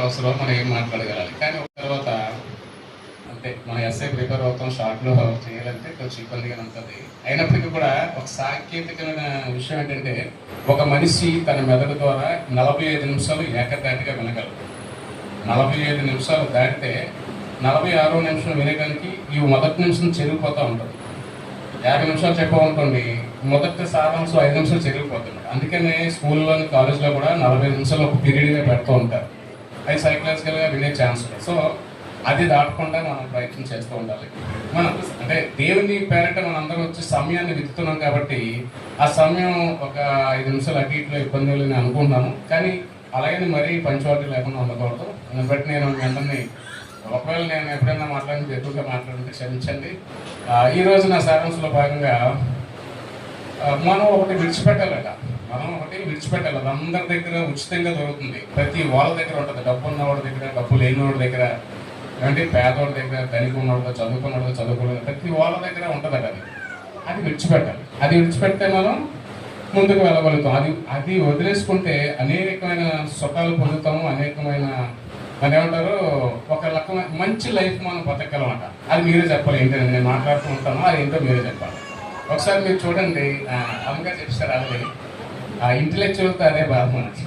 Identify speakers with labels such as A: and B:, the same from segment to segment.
A: అవసరం, మనం ఏం మాట్లాడగలాలి. కానీ ఒక తర్వాత అంటే మన ఎస్ఐ ప్రిపేర్ అవుతాం, షార్ట్లో చేయాలంటే కొంచెం ఇబ్బందిగా ఉంటుంది. అయినప్పటికీ కూడా ఒక సాంకేతికమైన విషయం ఏంటంటే, ఒక మనిషి తన మెదడు ద్వారా 45 నిమిషాలు ఏకదాటిగా వినగలరు. 45 నిమిషాలు దాటితే 46వ నిమిషం వినడానికి ఈ మొదటి నిమిషం చెరిగిపోతూ ఉంటుంది. 50 నిమిషాలు చెప్పామనుకోండి, మొదటి సారాంశం 5 నిమిషాలు చెరిగిపోతుంది. అందుకనే స్కూల్లోని కాలేజ్లో కూడా 45 నిమిషాలు ఒక పీరియడ్గా పెడుతూ ఉంటారు. అది సైకలాజికల్గా వినే ఛాన్స్ ఉంటుంది. సో అది దాటకుండా మనం ప్రయత్నం చేస్తూ ఉండాలి. మనం అంటే దేవుని పేరట మనందరం వచ్చి సమయాన్ని వెతుకుతున్నాం కాబట్టి ఆ సమయం ఒక 5 నిమిషాలు అటు ఇట్లో ఇబ్బందులు నేను అనుకుంటున్నాను. కానీ అలాగని మరీ పంచువాటి లేకుండా ఉండకూడదు. దాన్ని బట్టి నేను మీ అందరినీ, ఒకవేళ నేను ఎప్పుడైనా మాట్లాడితే ఎక్కువగా మాట్లాడితే క్షమించండి. ఈరోజు నా సారాంశంలో భాగంగా మనం ఒకటి విడిచిపెట్టాలట. అది అందరి దగ్గర ఉచితంగా దొరుకుతుంది. ప్రతి వాళ్ళ దగ్గర ఉంటుంది. డబ్బు ఉన్నవాడి దగ్గర, డబ్బు లేనివాడి దగ్గర, అంటే పేదవాడి దగ్గర, ధనిక ఉన్నవాడు, చదువుకున్నవాడు, చదువుకున్నవాడు, ప్రతి వాళ్ళ దగ్గర ఉంటుందట. అది విడిచిపెట్టాలి. అది విడిచిపెడితే మనం ముందుకు వెళ్ళగలుగుతాం. అది వదిలేసుకుంటే అనేకమైన సుఖాలు పొందుతాము, అనేకమైన మరి ఏమంటారు, ఒక రకమైన మంచి లైఫ్ మనం బతకగలమాట. అది మీరే చెప్పాలి. ఏంటంటే నేను మాట్లాడుతూ ఉంటాను, అది ఏంటో మీరే చెప్పాలి. ఒకసారి మీరు చూడండి, అమ్మగారు చెప్తారు అలాగే ఇంటలెక్చువల్తో అదే బాధ మనకి.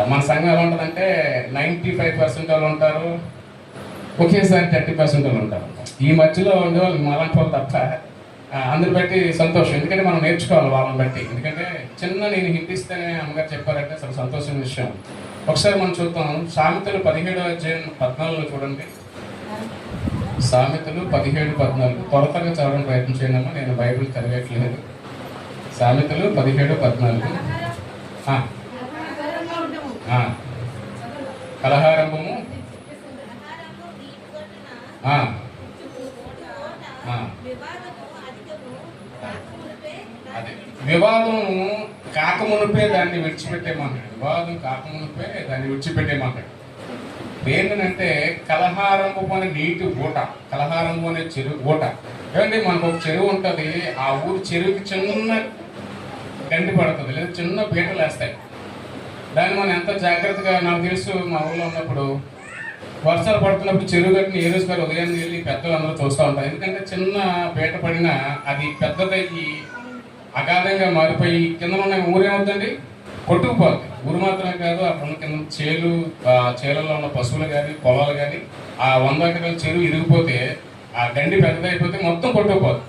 A: మన సంఘం ఎలా ఉంటుందంటే 95% వాళ్ళు ఉంటారు, ఒకేసారి 30% వాళ్ళు ఉంటారు. ఈ మధ్యలో ఉండేవాళ్ళు మాలాంటి వాళ్ళు తప్ప అందరు బట్టి సంతోషం. ఎందుకంటే మనం నేర్చుకోవాలి వాళ్ళని బట్టి. ఎందుకంటే నేను హింటిస్తేనే అమ్మగారు చెప్పారంటే అసలు సంతోషం విషయం. ఒకసారి మనం చూద్దాం. సామెతలు 17వ అధ్యాయం 14లో చూడండి. సామెతలు 17:14 త్వరగా చదవడం ప్రయత్నం చేయడమ్మా, నేను బైబిల్ చదివేట్లేదు. సామెతలు 17:14. కలహారంభము అదే వివాదము కాకమునిపే దాన్ని విడిచిపెట్టేమన్నాడు. వివాదం కాకమునిపే దాన్ని విడిచిపెట్టేమన్నాడు. ఏంటంటే కలహారంభం అనే నీటి ఊట, కలహారంభం అనే చెరువు ఊట. ఏమంటే మనకు ఒక చెరువు ఉంటుంది. ఆ ఊరు చెరువుకి చిన్న గండి పడుతుంది, లేదా చిన్న పీటలు వేస్తాయి. దాన్ని మనం ఎంత జాగ్రత్తగా, నాకు తెలుసు మా ఊళ్ళో ఉన్నప్పుడు వర్షాలు పడుతున్నప్పుడు చెరువు గట్టిని ఏ రోజు గారు ఉదయాన్నే వెళ్ళి పెద్దలు అందరూ చూస్తూ ఉంటారు. ఎందుకంటే చిన్న పీట పడినా అది పెద్దదయ్యి అగాధంగా మారిపోయి కింద ఉన్న ఊరేమవుతుందండి, కొట్టుకుపోద్ది. ఊరు మాత్రమే కాదు, అక్కడ కింద చేలలో ఉన్న పశువులు కానీ, పొలాలు కానీ, ఆ 100 ఎకరాల చెరువు ఇరిగిపోతే, ఆ గండి పెద్దదైపోతే మొత్తం కొట్టుకుపోద్ది.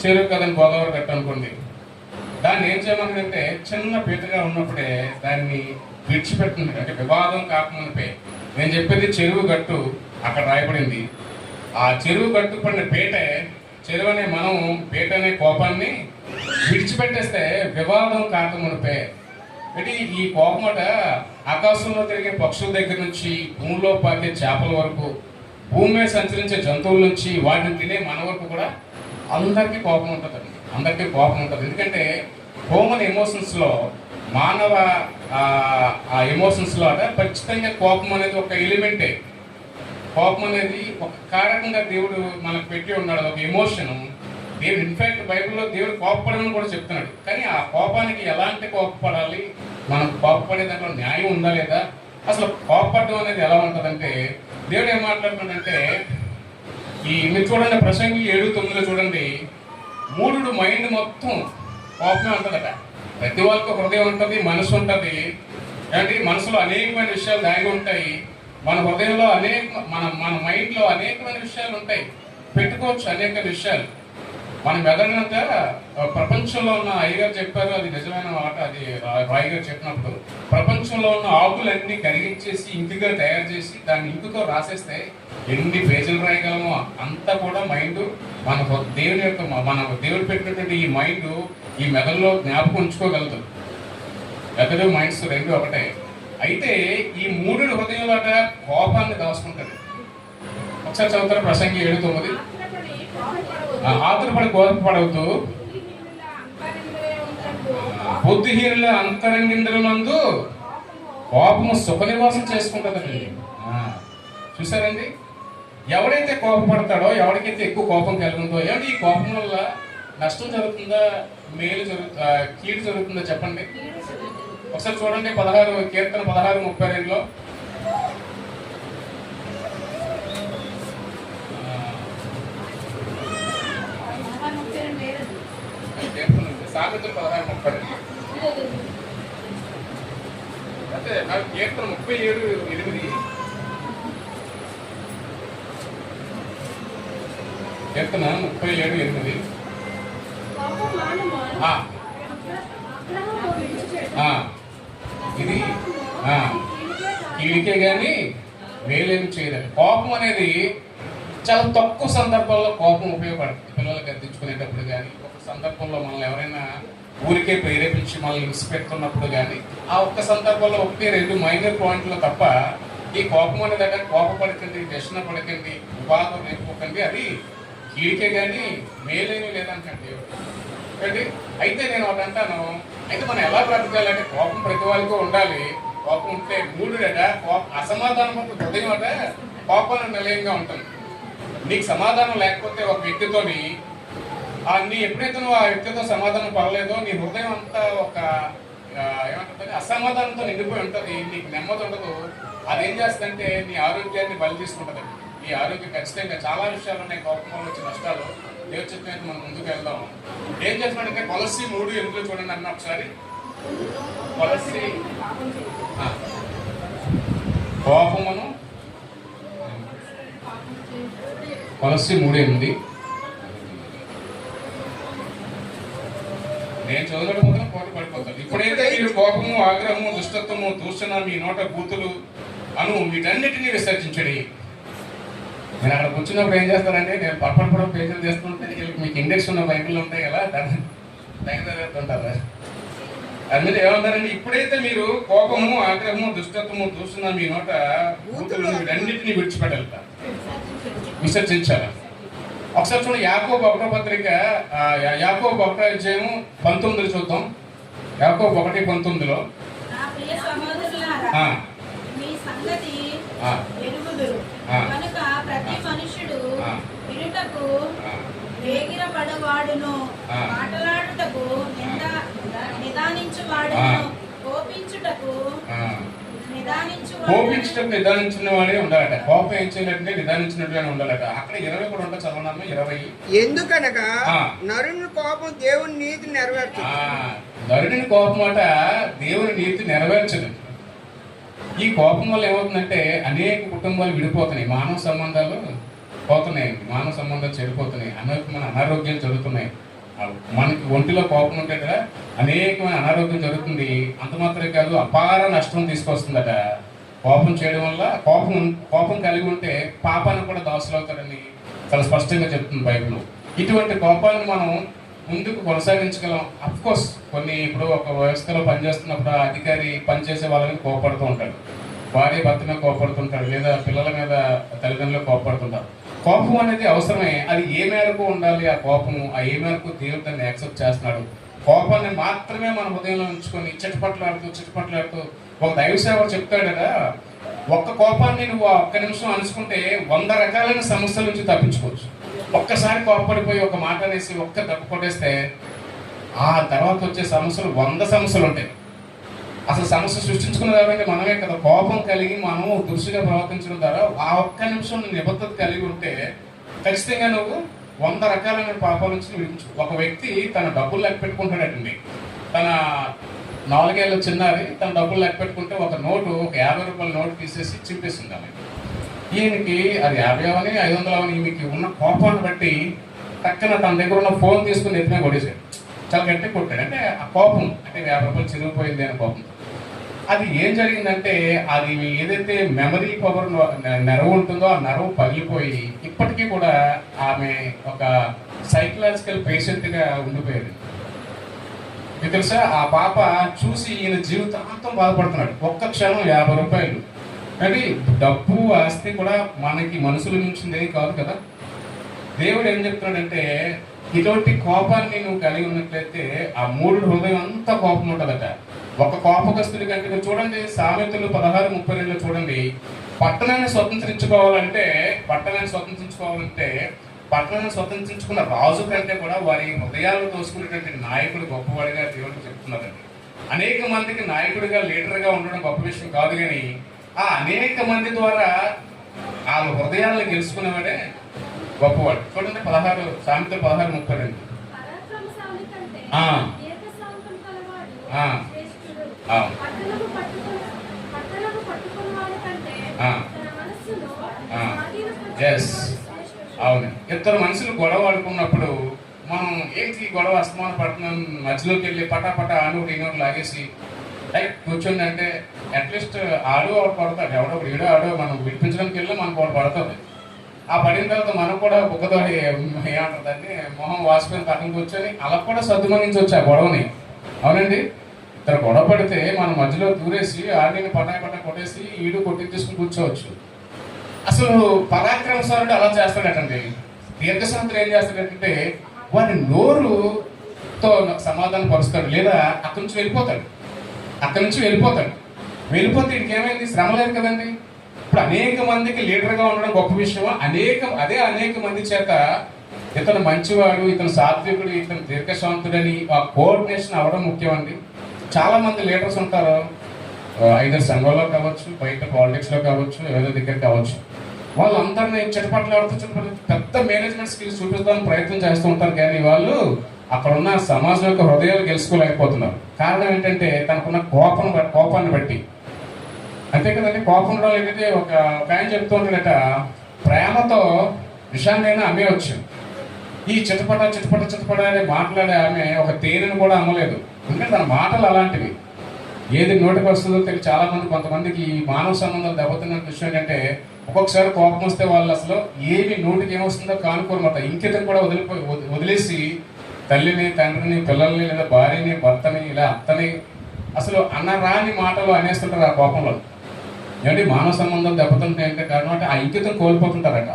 A: చెరువు కదండి, గోదావరి గట్టు అనుకోండి. దాన్ని ఏం చేయమంటే చిన్న పీటగా ఉన్నప్పుడే దాన్ని విడిచిపెట్టింది. అంటే వివాదం కాకమునిపే. నేను చెప్పేది చెరువు గట్టు అక్కడ రాయబడింది. ఆ చెరువు గట్టు పడిన పీటే, చెరువు అనే మనం పీట అనే కోపాన్ని విడిచిపెట్టేస్తే వివాదం కాకమునిపే. అంటే ఈ కోపమట ఆకాశంలో తిరిగే పక్షుల దగ్గర నుంచి, భూమిలో పాకే చేపల వరకు, భూమి మీద సంచరించే జంతువుల నుంచి వాటిని తినే మన వరకు కూడా అందరికీ కోపం ఉంటుందండి. అందరికీ కోపం ఉంటుంది. ఎందుకంటే హ్యూమన్ ఎమోషన్స్లో, మానవ ఆ ఎమోషన్స్లో అట ఖచ్చితంగా కోపం అనేది ఒక ఎలిమెంటే. కోపం అనేది ఒక కారకంగా దేవుడు మనకు పెట్టి ఉన్నాడు, ఒక ఎమోషన్. దేవుడు ఇన్ఫాక్ట్ బైబిల్లో దేవుడు కోపపడమని కూడా చెప్తున్నాడు. కానీ ఆ కోపానికి ఎలాంటి కోపపడాలి, మనం కోపపడే దాంట్లో న్యాయం ఉందా లేదా, అసలు కోపపడడం అనేది ఎలా ఉంటుందంటే, దేవుడు ఏం మాట్లాడుతున్నాడంటే, మీరు చూడండి ప్రసంగి 7:9 చూడండి. మూఢుడు మైండ్ మొత్తం కోపమే ఉంటుందట. ప్రతి వాళ్ళకి హృదయం ఉంటుంది, మనసు ఉంటుంది. అంటే మనసులో అనేకమైన విషయాలు దాగి ఉంటాయి. మన హృదయంలో మన మైండ్లో అనేకమైన విషయాలు ఉంటాయి. పెట్టుకోవచ్చు అనేక విషయాలు. మన మెదడునంతా ప్రపంచంలో ఉన్న అయ్యగారు చెప్పారు, అది నిజమైన మాట. అది రాయ్ గారు చెప్పినప్పుడు, ప్రపంచంలో ఉన్న ఆకులన్నీ కరిగించేసి ఇంకుగా తయారు చేసి దాన్ని ఇంకుతో రాసేస్తే ఎన్ని పేజీలు రాయగలమో అంతా కూడా మైండ్ మన దేవుని యొక్క, మన దేవుడు పెట్టినటువంటి ఈ మైండ్ ఈ మెదడులో జ్ఞాపకం ఉంచుకోగలదు. మెదడు మైండ్స్ రెండు ఒకటే. అయితే ఈ మూఢుడు హృదయంలో కోపాన్ని దాచుకుంటుంది. ఒకసారి చదువుతారు ప్రసంగి 7:9. ఆతురపడి కోపపడవద్దు, బుద్ధిహీనుల అంతరంగింద్రులందు కోపము సుఖ నివాసం చేసుకుంటుందండి. చూసారండి, ఎవడైతే కోపపడతాడో, ఎవరికైతే ఎక్కువ కోపం కలుగుతుందో, ఏమంటే ఈ కోపం వల్ల నష్టం జరుగుతుందా, కీడు జరుగుతుందా చెప్పండి. ఒకసారి చూడండి 16 కీర్తన 16:32లో. సామెతలు 16:32 అంటే నాకు కీర్తన 37:8. కీర్తన 37:8. ఇది కీడికే కానీ మేలేమి చేయలేదు. కోపం అనేది చాలా తక్కువ సందర్భాల్లో కోపం ఉపయోగపడుతుంది. పిల్లలు గద్దించుకునేటప్పుడు కానీ, ఒక సందర్భంలో మనల్ని ఎవరైనా ఊరికే ప్రేరేపించి మనల్ని హింస పెడుతున్నప్పుడు కానీ, ఆ ఒక్క సందర్భంలో 1-2 మైనర్ పాయింట్లు తప్ప ఈ కోపం అనే దగ్గర కోపపడకండి, వ్యసన పడకండి, వివాదం లేకపోకండి, అది కీడికే కానీ మేలేమి లేదంటండి. అయితే నేను ఒకటి అంటాను, అయితే మనం ఎలా బ్రతకాలంటే కోపం ప్రతి వాళ్ళకి ఉండాలి. కోపం ఉంటే అసమాధానం హృదయం అట కోపాన్ని నిలయంగా ఉంటుంది. నీకు సమాధానం లేకపోతే ఒక వ్యక్తితోని నీ ఎప్పుడైతే నువ్వు ఆ వ్యక్తితో సమాధానం పడలేదో నీ హృదయం అంతా ఒక ఏమంటుంది అసమాధానంతో నిండిపోయి ఉంటుంది. నీకు నెమ్మది ఉండదు. అదేం చేస్తుందంటే నీ ఆరోగ్యాన్ని బలి తీసుకుంటుంది. ఈ ఆరోగ్యం ఖచ్చితంగా చాలా విషయాలు ఉన్నాయి. కోపం వల్ల వచ్చే నష్టాలు దేవుడు చెప్పినట్టు మనం ముందుకు వెళ్దాం. ఏం చేస్తున్నాడంటే కొలస్సీ 3:8 చూడండి అన్న ఒకసారి. కొలస్సీ కోపమును కొలస్సీ 3:8 నేను చదవడం మాత్రం కోట పడిపోతాను. ఇప్పుడైతే మీరు కోపము, ఆగ్రహము, దుష్టత్వము, దూషణ, మీ నోట బూతులు అను వీటన్నిటినీ విసర్జించడి. నేను అక్కడ కూర్చున్నప్పుడు ఏం చేస్తానంటే నేను పప్పడం పేజీలు చేస్తుంటే మీకు ఇండెక్స్ ఉన్న బైబిల్లో ఉంటాయి కదా, దగ్గర అది మీద ఏమంటారంటే ఇప్పుడైతే మీరు కోపము, ఆగ్రహము, దుష్టత్వము, దూషణ, మీ నోట బూతులు వీటన్నిటినీ విడిచిపెట్టాలి, విసర్జించాలి. ఒకసారి చూడండి యాకోబు 1వ పత్రిక, యాకోబు 1వ అధ్యాయం 19 చూద్దాం. యాకోబు 1:19లో
B: కనుక ప్రతి మనుష్యుడు వినుటకు వేగిరపడవాడును, మాటలాడుటకు నిదానించువాడును, కోపించుటకు
A: నిదానించిన వాడే ఉండాలట. కోపం ఏం చేయాలంటే నిదానించినట్టుగానే ఉండాలట. అక్కడ 20 కూడా ఉంటా చదవనమ్మా. 20
C: ఎందుకనగా నరుని కోపం దేవుని నీతి నెరవేర్చదు.
A: నరుని కోపం అట దేవుని నీతి నెరవేర్చదు. ఈ కోపం వల్ల ఏమవుతుందంటే అనేక కుటుంబాలు విడిపోతున్నాయి, మానవ సంబంధాలు పోతున్నాయి, మానవ సంబంధాలు చెడిపోతున్నాయి, అనేకమైన అనారోగ్యాలు జరుగుతున్నాయి. మనకి ఒంటిలో కోపం ఉంటే కదా అనేకమైన అనారోగ్యం జరుగుతుంది. అంత మాత్రమే కాదు, అపార నష్టం తీసుకొస్తుందట. కోపం చేయడం వల్ల కోపం కలిగి ఉంటే పాపాన్ని కూడా దాసులవుతారని చాలా స్పష్టంగా చెప్తుంది బైబిల్. ఇటువంటి కోపాన్ని మనం ముందుకు కొనసాగించగలం. అఫ్కోర్స్ కొన్ని ఇప్పుడు ఒక వ్యవస్థలో పనిచేస్తున్నప్పుడు ఆ అధికారి పనిచేసే వాళ్ళ మీద కోపడుతూ ఉంటాడు, భార్య భర్త మీద కోపడుతుంటాడు, లేదా పిల్లల మీద తల్లిదండ్రులు కోపడుతుంటారు. కోపం అనేది అవసరమే. అది ఏ మేరకు ఉండాలి ఆ కోపము, ఆ ఏ మేరకు దేవుడు దాన్ని యాక్సెప్ట్ చేస్తున్నాడు. కోపాన్ని మాత్రమే మన హృదయంలో ఉంచుకొని చిటపట్లాడుతూ ఒక దైవ సేవకుడు చెప్తాడు కదా, ఒక్క కోపాన్ని నువ్వు ఒక్క నిమిషం అనుకుంటే 100 రకాలైన సమస్యల నుంచి తప్పించుకోవచ్చు. ఒక్కసారి కోపపడిపోయి ఒక మాట అనేసి ఒక్క దెబ్బ కొట్టేస్తే ఆ తర్వాత వచ్చే సమస్యలు 100 సమస్యలు ఉంటాయి. అసలు సమస్య సృష్టించుకున్న కాబట్టి మనమే కదా. కోపం కలిగి మనము దురుసుగా ప్రవర్తించడం ద్వారా ఆ ఒక్క నిమిషం నిబద్ధత కలిగి ఉంటే ఖచ్చితంగా నువ్వు 100 రకాలైన పాపాల నుంచి విడిపించు. ఒక వ్యక్తి తన డబ్బులు లెక్క పెట్టుకుంటాడటండి. తన 4 ఏళ్ళ చిన్నారి తన డబ్బులు లెక్క పెట్టుకుంటే ఒక 50 రూపాయల నోటు తీసేసి చింపేసింది ఆమె. ఈయనకి అది 50 అవని 500 అవని ఈమెకి ఉన్న కోపాన్ని బట్టి పక్కన తన దగ్గర ఉన్న ఫోన్ తీసుకుని ఎత్తుమే కొట్టేశాడు. చాలా గట్టిగా కొట్టాడు. అంటే ఆ కోపం అంటే 50 రూపాయలు చిరిగిపోయింది అని కోపం. అది ఏం జరిగిందంటే అది ఏదైతే మెమరీ పవర్ నెరవు ఉంటుందో ఆ నెరవు పగిలిపోయి ఇప్పటికీ కూడా ఆమె ఒక సైకలాజికల్ పేషెంట్గా ఉండిపోయేది. మీకు తెలుసా, ఆ పాప చూసి ఈయన జీవితాంతం బాధపడుతున్నాడు. ఒక్క క్షణం 50 రూపాయలు. కానీ డబ్బు ఆస్తి కూడా మనకి మనసుల నుంచి కాదు కదా. దేవుడు ఏం చెప్తున్నాడంటే ఇటువంటి కోపాన్ని నువ్వు కలిగి ఉన్నట్లయితే ఆ 3 హృదయం అంతా కోపం ఉంటుందట. ఒక కోపగస్తుడి కంటే మీరు చూడండి సామెతలు 16:32 చూడండి. పట్టణాన్ని స్వతంత్రించుకోవాలంటే పట్టణాన్ని స్వతంత్రించుకున్న రాజు కంటే కూడా వారి హృదయాలను దోసుకునేటువంటి నాయకుడు గొప్పవాడిగా దేవుడు చెప్తున్నారండి. అనేక మందికి నాయకుడిగా లీడర్గా ఉండడం గొప్ప విషయం కాదు, కానీ ఆ అనేక మంది ద్వారా వాళ్ళ హృదయాలను గెలుచుకునేవాడే గొప్పవాడు. చూడండి 16 సామెతలు 16:32.
D: పరాక్రమశాలి కంటే
A: ఆ.
D: దీర్ఘశాంతం కలవాడు
A: ఆ.
D: శ్రేష్ఠుడు.
A: ఆ.
D: పట్టణము పట్టుకున్నవాడి కంటే
A: ఆ.
D: తన మనస్సును
A: ఆ.
D: స్వాధీనపరచుకున్నవాడు
A: Yes.
D: శ్రేష్ఠుడు.
A: అవును, ఇద్దరు మనుషులు గొడవ ఆడుకున్నప్పుడు మనం ఏంటి ఈ గొడవ అస్తమానం పడుతున్నాం, మధ్యలోకి వెళ్ళి పటాపట ఆనోటి ఈనోటి లాగేసి కూర్చొని అంటే అట్లీస్ట్ ఆడు ఒకటి పడతాడు, ఎవడో ఈడో ఆడో మనం విడిపించడానికి వెళ్ళి మనకు ఒకటి పడుతుంది. ఆ పడిన తర్వాత మనం కూడా బుక్కతోటి ఏమంటారు దాన్ని మొహం వాసిపోయిన పక్కన కూర్చొని అలా కూడా సర్దుమనించవచ్చు ఆ గొడవని. అవునండి, ఇద్దరు గొడవ పడితే మనం మధ్యలో దూరేసి ఆడిని పటాయి పటా కొట్టేసి ఈడు కొట్టించేసుకుని కూర్చోవచ్చు. అసలు పరాక్రమశాలుడు అలా చేస్తాడటండి. దీర్ఘశాంతుడు ఏం చేస్తాడంటే వాడి నోరుతో సమాధానం పరుస్తాడు, లేదా అక్కడి నుంచి వెళ్ళిపోతాడు. వెళ్ళిపోతే ఇంకేమైంది, శ్రమ లేదు కదండి. ఇప్పుడు అనేక మందికి లీడర్గా ఉండడం గొప్ప విషయం. అనేక మంది చేత ఇతను మంచివాడు, ఇతను సాత్వికుడు, ఇతను దీర్ఘశాంతుడని ఆ కోఆర్డినేషన్ అవ్వడం ముఖ్యం అండి. చాలా మంది లీడర్స్ ఉంటారు, ఐదర్ సంఘంలో కావచ్చు, బయట పాలిటిక్స్లో కావచ్చు, ఏదో దగ్గర కావచ్చు. వాళ్ళందరినీ చిటపట్లాడుతూ పెద్ద మేనేజ్మెంట్ స్కిల్స్ చూపించడానికి ప్రయత్నం చేస్తూ ఉంటారు, కానీ వాళ్ళు అక్కడ ఉన్న సమాజం యొక్క హృదయాలు గెలుచుకోలేకపోతున్నారు. కారణం ఏంటంటే తనకున్న కోపాన్ని బట్టి. అంతే కదండి, కోపం ఉండడం ఏంటంటే ఒక ఆయన చెప్తూ ఉంటాడట, ప్రేమతో విషయాన్నైనా అమ్మేయవచ్చు, ఈ చిటపట అని మాట్లాడే ఆమె ఒక తేనెను కూడా అమ్మలేదు. ఎందుకంటే తన మాటలు అలాంటివి, ఏది నోటికి వస్తుందో తెలియదు. చాలా మంది కొంతమందికి ఈ మానవ సంబంధాలు దెబ్బతిన్న విషయం ఏంటంటే ఒక్కొక్కసారి కోపం వస్తే వాళ్ళు అసలు ఏమి నోటికి ఏమొస్తుందో కానుకోరమాట. ఇంకితం కూడా వదిలేసి తల్లిని, తండ్రిని, పిల్లల్ని, లేదా భార్యని, భర్తని, ఇలా అత్తని అసలు అన్నరాని మాటలు అనేస్తుంటారు ఆ కోపంలో. ఏమంటే మానవ సంబంధం దెబ్బతింటే ఏంటంటే కారణం అంటే ఆ ఇంకితం కోల్పోతుంటారట.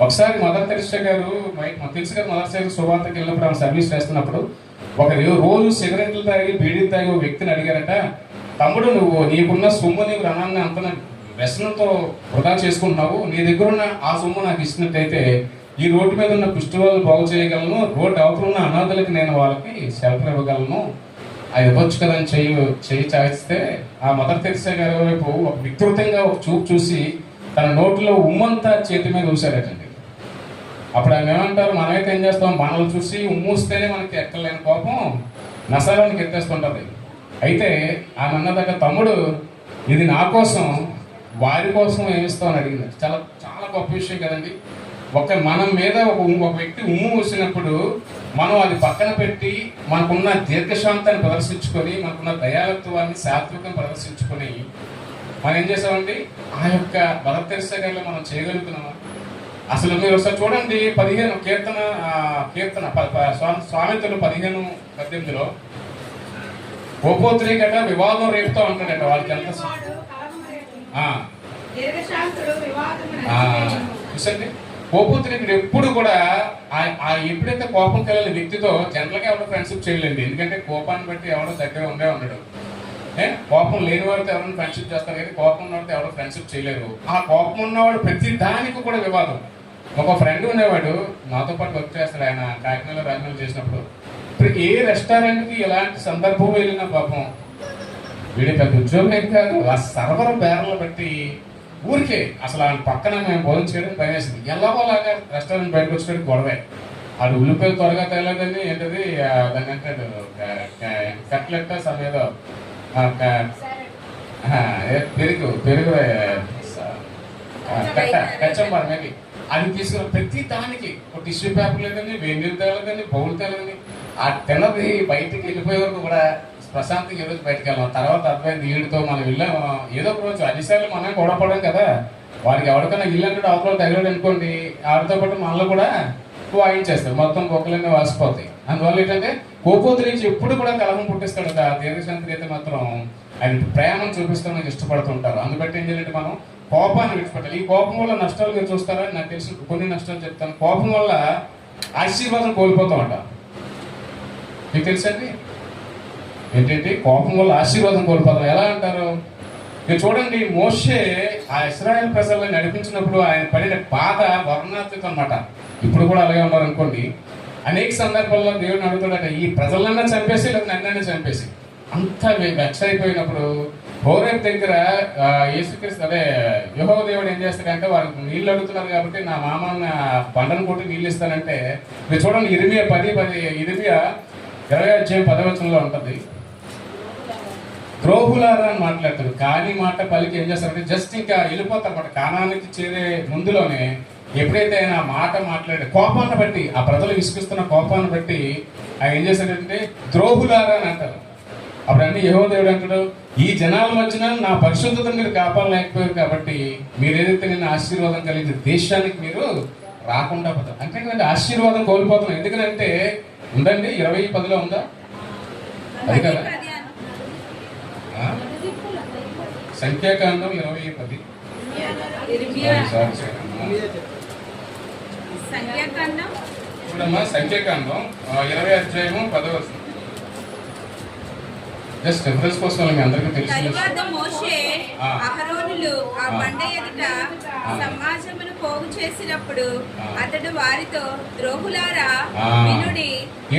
A: ఒకసారి మదర్ తెరిసా గారు, మనకు తెలుసు కదా, మదర్ తెరిసా సువార్తకి వెళ్ళినప్పుడు ఆమె సర్వీస్ చేస్తున్నప్పుడు ఒక రోజు సిగరెట్లు తాగి బీడీలు తాగి ఒక వ్యక్తిని అడిగారట, తమ్ముడు నువ్వు నీకున్న సొమ్ము నీకు రణాన్ని అంత వ్యసనంతో వృధా చేసుకుంటున్నావు, నీ దగ్గర ఉన్న ఆ సొమ్ము నాకు ఇచ్చినట్టయితే ఈ రోడ్డు మీద ఉన్న కుష్టి వాళ్ళు బాగు చేయగలను, రోడ్డు అవతల ఉన్న అనాథలకి నేను వాళ్ళకి షెల్టర్ ఇవ్వగలను, అది ఇవ్వచ్చు కదా అని చేయి చాయిస్తే ఆ మదర్ తెరిసా గారి వైపు ఒక వికృతంగా ఒక చూపు చూసి తన నోట్లో ఉమ్మంతా చేతి మీద ఊసారటండి. అప్పుడు ఆయన ఏమంటారు, మనమైతే ఏం చేస్తాం, మనల్ని చూసి ఉమ్మూస్తేనే మనకి ఎక్కలేని కోపం నసారానికి ఎత్తేస్తుంటుంది. అయితే ఆమె అన్నదాకా, తమ్ముడు ఇది నా కోసం, వారి కోసం ఏమిస్తామని అడిగింది. చాలా చాలా గొప్ప విషయం కదండి. మనం మీద ఒక వ్యక్తి ఉమ్ము మూసినప్పుడు మనం అది పక్కన పెట్టి మనకున్న దీర్ఘశాంతాన్ని ప్రదర్శించుకొని, మనకున్న దయాలత్వాన్ని, సాత్వికం ప్రదర్శించుకొని మనం ఏం చేసామండి, ఆ యొక్క మదర్ తెరిసా గారిలో మనం చేయగలుగుతున్నామా? అసలు మీరు ఒకసారి చూడండి, 15 కీర్తన సామెతలు 15:18 గోపోత్రి గట వివాదం రేపుతో ఉంటాడట. వాళ్ళకి ఎంత చూసండి, కోపోత్రికుడు ఎప్పుడు కూడా ఎప్పుడైతే కోపం కలిగిన వ్యక్తితో జనరల్గా ఎవడో ఫ్రెండ్షిప్ చేయలేండి. ఎందుకంటే కోపాన్ని బట్టి ఎవడో దగ్గర ఉండడు. కోపం లేని వాడితో ఎవరైనా ఫ్రెండ్షిప్ చేస్తారు, కానీ కోపం ఉన్నవాడితో ఎవరో ఫ్రెండ్షిప్ చేయలేరు. ఆ కోపం ఉన్నవాడు ప్రతి దానికి కూడా వివాదం. ఒక ఫ్రెండ్ ఉండేవాడు, నాతో పాటు వర్క్ చేస్తాడు, ఆయన కాకినాడలో రాజమండ్రి చేసినప్పుడు. ఇప్పుడు ఏ రెస్టారెంట్కి ఎలాంటి సందర్భం వెళ్ళినా పాపం వీడి పెద్ద ఉద్యోగం ఏం కాదు, ఆ సర్వర్ బేరలు బట్టి ఊరికే అసలు ఆయన పక్కన మేము భోజనం చేయడం భయం వేసింది. ఎలాగోలాగా రెస్టారెంట్ బయటకు వచ్చేటప్పుడు గొడవే. అది ఉల్లిపాయలు త్వరగా తేలేదని ఏంటది దాన్ని అంటాడు కట్లెట్ సమేదో పెరుగు కచ్చంబారు మేబీ అది తీసుకున్న ప్రతి దానికి ఒక టిష్యూ పేపర్ లేదని, వేణీళ్ళు తేలేదని, బౌల్ తేలేదని, ఆ తిన్నది బయటికి వెళ్ళిపోయే వరకు కూడా ప్రశాంతంగా ఈ రోజు బయటకు వెళ్ళాం. తర్వాత అర్థమైంది, వీడితో మనం వెళ్ళాము ఏదో ఒక రోజు అన్నిసార్లు మనం గొడవపడడం కదా, వాడికి ఎవరికైనా ఇల్లు అంటే అవతల తగిలాడు అనుకోండి, ఆవిడతో పాటు మనలో కూడా వాయించేస్తారు, మొత్తం కుక్కలన్నీ వాసిపోతాయి. అందువల్ల ఏంటంటే కోపోతుల నుంచి ఎప్పుడు కూడా కలహం పుట్టిస్తాడు. దీర్ఘశాంతికి అయితే మాత్రం ఆయన ప్రేమను చూపిస్తామని ఇష్టపడుతుంటారు. అందుబట్టి ఏం చేయాలంటే మనం కోపాన్ని విడిచిపెట్టాలి. ఈ కోపం వల్ల నష్టాలు మీరు చూస్తారా, నాకు తెలిసి కొన్ని నష్టాలు చెప్తాను. కోపం వల్ల ఆశీర్వాదం కోల్పోతామంట. మీకు తెలుసండి ఏంటంటే కోపం వల్ల ఆశీర్వాదం కోల్పోతాం. ఎలా అంటారు, మీరు చూడండి, మోషే ఆ ఇశ్రాయేల్ ప్రజలను నడిపించినప్పుడు ఆయన పడిన బాధ వర్ణాతీతం అన్నమాట. ఇప్పుడు కూడా అలాగే ఉన్నారు అనుకోండి. అనేక సందర్భాల్లో దేవుడిని అడుగుతాడట, ఈ ప్రజలన్నా చంపేసి లేదా నన్నైనా చంపేసి, అంత వెక్స్ అయిపోయినప్పుడు హోరేబ్ దగ్గర యేసుక్రీస్తు అదే యెహోవా దేవుడు ఏం చేస్తాడంటే వారికి నీళ్ళు అడుగుతున్నారు కాబట్టి నా మామన్న పంటను కొట్టి నీళ్ళు ఇస్తానంటే మీరు చూడండి ఇరిమియా 10:10 ఇరిమియా 20:10 ఉంటుంది. ద్రోహులారా అని మాట్లాడతాడు. కాని మాట పలికి ఏం చేస్తారంటే జస్ట్ ఇంకా వెళ్ళిపోతారు అన్నమాట. కానానికి చేరే ముందులోనే ఎప్పుడైతే ఆయన ఆ మాట మాట్లాడే కోపాన్ని బట్టి ఆ ప్రజలు విసిగిస్తున్న కోపాన్ని బట్టి ఆయన ఏం చేశాడంటే ద్రోహులారా అని అంటారు. అప్పుడు అన్ని యెహోవా దేవుడు అంటాడు, ఈ జనాల మధ్యన నా పరిశుద్ధతను మీరు కాపాడలేకపోయారు కాబట్టి మీరు ఏదైతే నేను ఆశీర్వాదం కలిగిన దేశానికి మీరు రాకుండా పోతారు. అంటే ఆశీర్వాదం కోల్పోతున్నాం. ఎందుకంటే ఉందండి 20:10 ఉందా? అది కదా సంఖ్యాకాండం 20:10.
B: సంఖ్యాకాండం
A: చూడమ్మా, సంఖ్యాకాండం 20:10. జస్ట్ రిఫరెన్స్ కోసం మీ అందరికీ తెలుసు.
B: తరువాత మోషే
A: ఆ.
B: అహరోనులు ఆ బండ ఎదుట సమాజమును పోగు చేసినప్పుడు అతడు వారితో ద్రోహులారా వినుడి.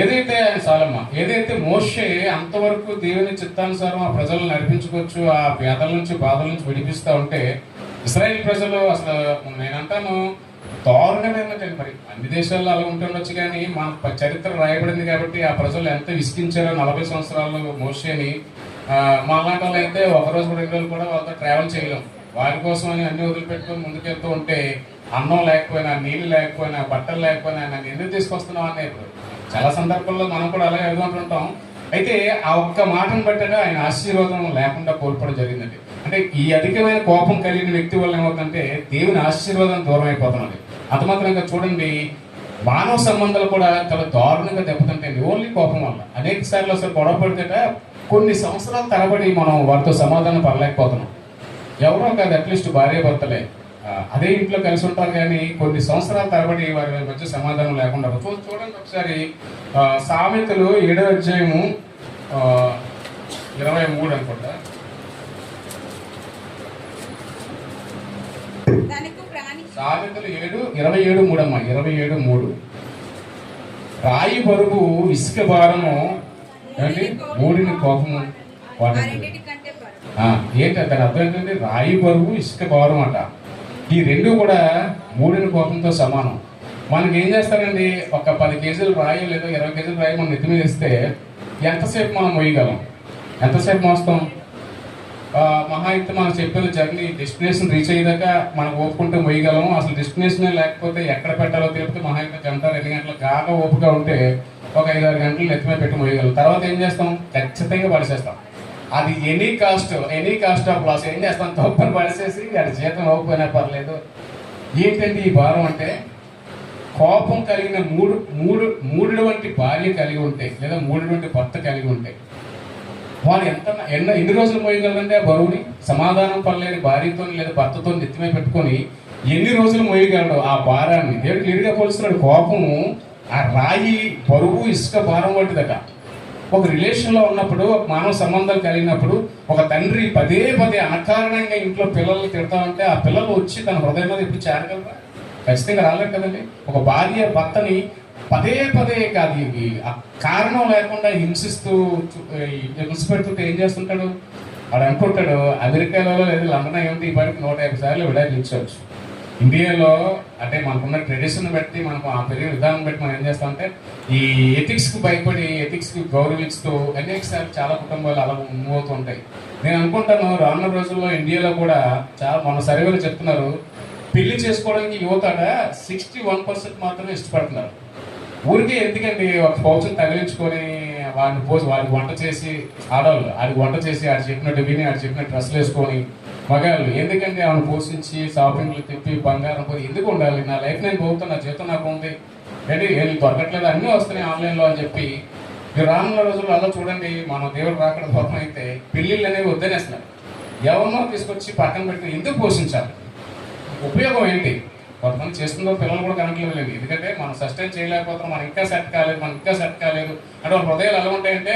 A: ఏదైతే సాలమ్మ ఏదైతే మోషే అంతవరకు దేవుని చిత్తానుసారం ఆ ప్రజలను నడిపించుకోవచ్చు, ఆ వ్యాధుల నుంచి బాధల నుంచి విడిపిస్తా ఉంటే ఇశ్రాయేల్ ప్రజలు అసలు నేనంటాను దారుణమైనటువంటి, మరి అన్ని దేశాల్లో అలా ఉంటుండొచ్చు కానీ మన చరిత్ర రాయబడింది కాబట్టి ఆ ప్రజలు ఎంత విసిగించారో 40 సంవత్సరాలు మోషేని. మా లాంటి వాళ్ళు అయితే ఒకరోజు 2 రోజులు కూడా వాళ్ళతో ట్రావెల్ చేయలేం. వారి కోసం అని అన్ని వదిలిపెట్టుకొని ముందుకెళ్తూ ఉంటే అన్నం లేకపోయినా, నీళ్ళు లేకపోయినా, బట్టలు లేకపోయినా నన్ను ఎందుకు తీసుకొస్తున్నావు అనే చాలా సందర్భాల్లో మనం కూడా అలాగే ఎదుగుతుంటాం. అయితే ఆ ఒక్క మాటను బట్టగా ఆయన ఆశీర్వాదం లేకుండా కోల్పోవడం జరిగిందండి. అంటే ఈ అధికమైన కోపం కలిగిన వ్యక్తి వల్ల ఏమవుతుందంటే దేవుని ఆశీర్వాదం దూరం అయిపోతున్నది. అంత మాత్రంగా చూడండి, మానవ సంబంధాలు కూడా చాలా దారుణంగా దెబ్బతింటాయండి ఓన్లీ కోపం వల్ల. అనేక సార్లు అసలు గొడవ పడితే కొన్ని సంవత్సరాల తరబడి మనం వారితో సమాధానం పడలేకపోతున్నాం. ఎవరో కాదు, అట్లీస్ట్ భార్య భర్తలే అదే ఇంట్లో కలిసి ఉంటారు కానీ కొన్ని సంవత్సరాల తరబడి వారి మధ్య సమాధానం లేకుండా చూడండి. ఒకసారి సామెతలు 7:23 అనుకుంటా. సామెతలు 7:27 అమ్మా, 27:3. రాయి బరువు ఇసుక భారము ఏంటి మూడిని కోపము వాటి ఏంటి దాని అర్థం ఏంటంటే రాయి బరువు ఇసుక భారం అట. ఈ రెండు కూడా మూడిని కోపంతో సమానం. మనకి ఏం చేస్తారండి, ఒక 10 కేజీలు రాయి లేదా 20 కేజీలు రాయి మనం నెత్తి మీద ఇస్తే ఎంతసేపు మనం మోయగలం? ఎంతసేపు మోస్తాం? మహా అయితే మనం చెప్పిన జర్నీ డెస్టినేషన్ రీచ్ అయ్యేదాకా మనం ఓపుకుంటూ మోయగలము. అసలు డెస్టినేషన్ లేకపోతే ఎక్కడ పెట్టాలో తెలిపితే మహా అయితే 1-2 గంటలు కాగా ఓపుగా ఉంటే ఒక 5-6 గంటలు నెత్తి మీద పెట్టి మోయగలం. తర్వాత ఏం చేస్తాం? ఖచ్చితంగా పడిచేస్తాం. అది ఎనీ కాస్ట్ ఆఫ్ లాస్ ఏం చేస్తాం? తప్పని పడిచేసి అది జీతం అవ్వకపోయినా పర్లేదు. ఏంటంటే ఈ భారం అంటే కోపం కలిగిన మూడు వంటి భార్య కలిగి ఉంటే లేదా మూడు వంటి భర్త కలిగి ఉంటే వారు ఎన్ని రోజులు మోయగలరంటే ఆ బరువుని? సమాధానం పడలేని భార్యతో లేదా భర్తతో నెత్తిమే పెట్టుకొని ఎన్ని రోజులు మోయగలడు ఆ భారాన్ని? దేవుడు క్లియర్గా పోలుస్తున్నాడు. కోపము ఆ రాయి బరువు ఇసుక భారం వంటిదట. ఒక రిలేషన్లో ఉన్నప్పుడు, ఒక మానవ సంబంధాలు కలిగినప్పుడు ఒక తండ్రి పదే అకారణంగా ఇంట్లో పిల్లల్ని తిడతా ఉంటే ఆ పిల్లలు వచ్చి తన హృదయం మీద ఇప్పుడు చేరగలరా? ఖచ్చితంగా రాలేదు కదండి. ఒక భార్య భర్తని పదే కాదు కారణం లేకుండా హింసిపెడుతుంటే ఏం చేస్తుంటాడు? వాడు అనుకుంటాడు అమెరికాలో లేదా లండన్ ఏమిటి ఈ పాటికి 150 సార్లు విడాకులు ఇచ్చవచ్చు. ఇండియాలో అంటే మనకున్న ట్రెడిషన్ బట్టి, మనకు ఆ పెరిగిన విధానం బట్టి మనం ఏం చేస్తామంటే ఈ ఎథిక్స్కి భయపడి, ఎథిక్స్కి గౌరవిస్తూ అనేక సార్లు చాలా కుటుంబాలు అలా మూవ్ అవుతూ ఉంటాయి. నేను అనుకుంటాను రానున్న రోజుల్లో ఇండియాలో కూడా చాలా మన సర్వేలు చెప్తున్నారు, పెళ్లి చేసుకోవడానికి యువత 61% మాత్రమే ఇష్టపడుతున్నారు. ఊరికే ఎందుకండి ఒక పౌచం తగిలించుకొని వాడికి వంట చేసి ఆడవాళ్ళు ఆడికి వంట చేసి ఆడు చెప్పినట్టు విని ఆడు చెప్పినట్టు డ్రెస్సులు వేసుకొని మగాళ్ళు ఎందుకండి ఆమెను పోషించి షాపింగ్లు తిప్పి బంగారం పోయి ఎందుకు ఉండాలి? నా లైఫ్ నేను పోతున్నా, నా జీవితం నాకు ఉంది ఏంటి వీళ్ళు దొరకట్లేదు, అన్నీ వస్తున్నాయి ఆన్లైన్లో అని చెప్పి మీరు రానున్న రోజుల్లో అలా చూడండి. మనం దేవుడు రాకడ దూరం అయితే పెళ్ళిళ్ళు అనేవి వద్దనేస్తున్నారు. ఎవరినో తీసుకొచ్చి పక్కన పెట్టి ఎందుకు పోషించాలి? ఉపయోగం ఏంటి? కొంతమంది చేస్తుందో పిల్లలు కూడా కనెక్ట్ లేదు. ఎందుకంటే మనం సస్టైన్ చేయలేకపోతున్నాం, మనం ఇంకా సెట్ కాలేదు అంటే వాళ్ళ హృదయాలు ఎలా ఉంటాయంటే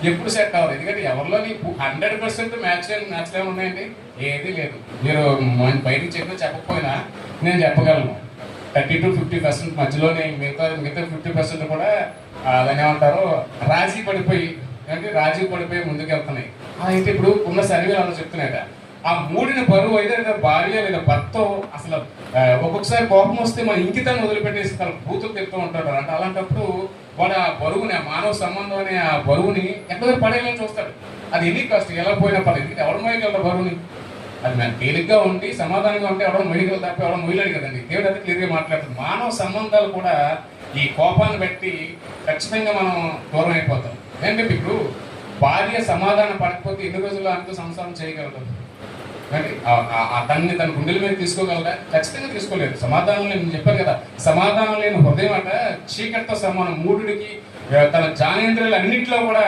A: ఎప్పుడు సెట్ అవ్వదు. ఎందుకంటే ఎవరిలో 100% మ్యాచ్లు ఉన్నాయండి? ఏది లేదు. మీరు బయటకు చెప్పకపోయినా నేను చెప్పగలను 30 to 50% మధ్యలోనే మిగతా 50% కూడా దాన్ని ఏమంటారు రాజీ పడిపోయి అంటే రాజీ పడిపోయి ముందుకు వెళ్తున్నాయి. అయితే ఇప్పుడు ఉన్న సర్వేలు అలా చెప్తున్నాయట, ఆ మూడిన బరువు అయితే భార్య లేదా భర్త అసలు ఒక్కొక్కసారి కోపం వస్తే మన ఇంకితాన్ని వదిలిపెట్టేసి తన బూతులు తిప్పుతూ ఉంటాడు. అంటే అలాంటప్పుడు వాడు ఆ బరువుని, ఆ మానవ సంబంధం అనే ఆ బరువుని ఎక్కడో పడేయాలని చూస్తాడు. అది ఎన్ని కష్టం, ఎలా పోయినా పడేది. ఎవరు మోయగలరు బరువుని? అది మనం తేలిగ్గా ఉండి సమాధానంగా ఉంటే ఎవడో మొయ్యగలరు తప్ప ఎవడో మొయ్యలేడు కదండి. దేవుడు అయితే క్లియర్గా మాట్లాడుతుంది. మానవ సంబంధాలు కూడా ఈ కోపాన్ని బట్టి ఖచ్చితంగా మనం దూరం అయిపోతాం. ఏంటంటే ఇప్పుడు భార్య సమాధానం పడకపోతే ఎన్ని రోజుల్లో అంటూ సంసారం చేయగలరు? కానీ అతన్ని తన గుండెల మీద తీసుకోగలరా? ఖచ్చితంగా తీసుకోలేదు. సమాధానం నేను చెప్పాను కదా, సమాధానం లేని హృదయం అట చీకటితో సమానం. మూఢుడికి తన జ్ఞానేంద్రియాలు అన్నింటిలో కూడా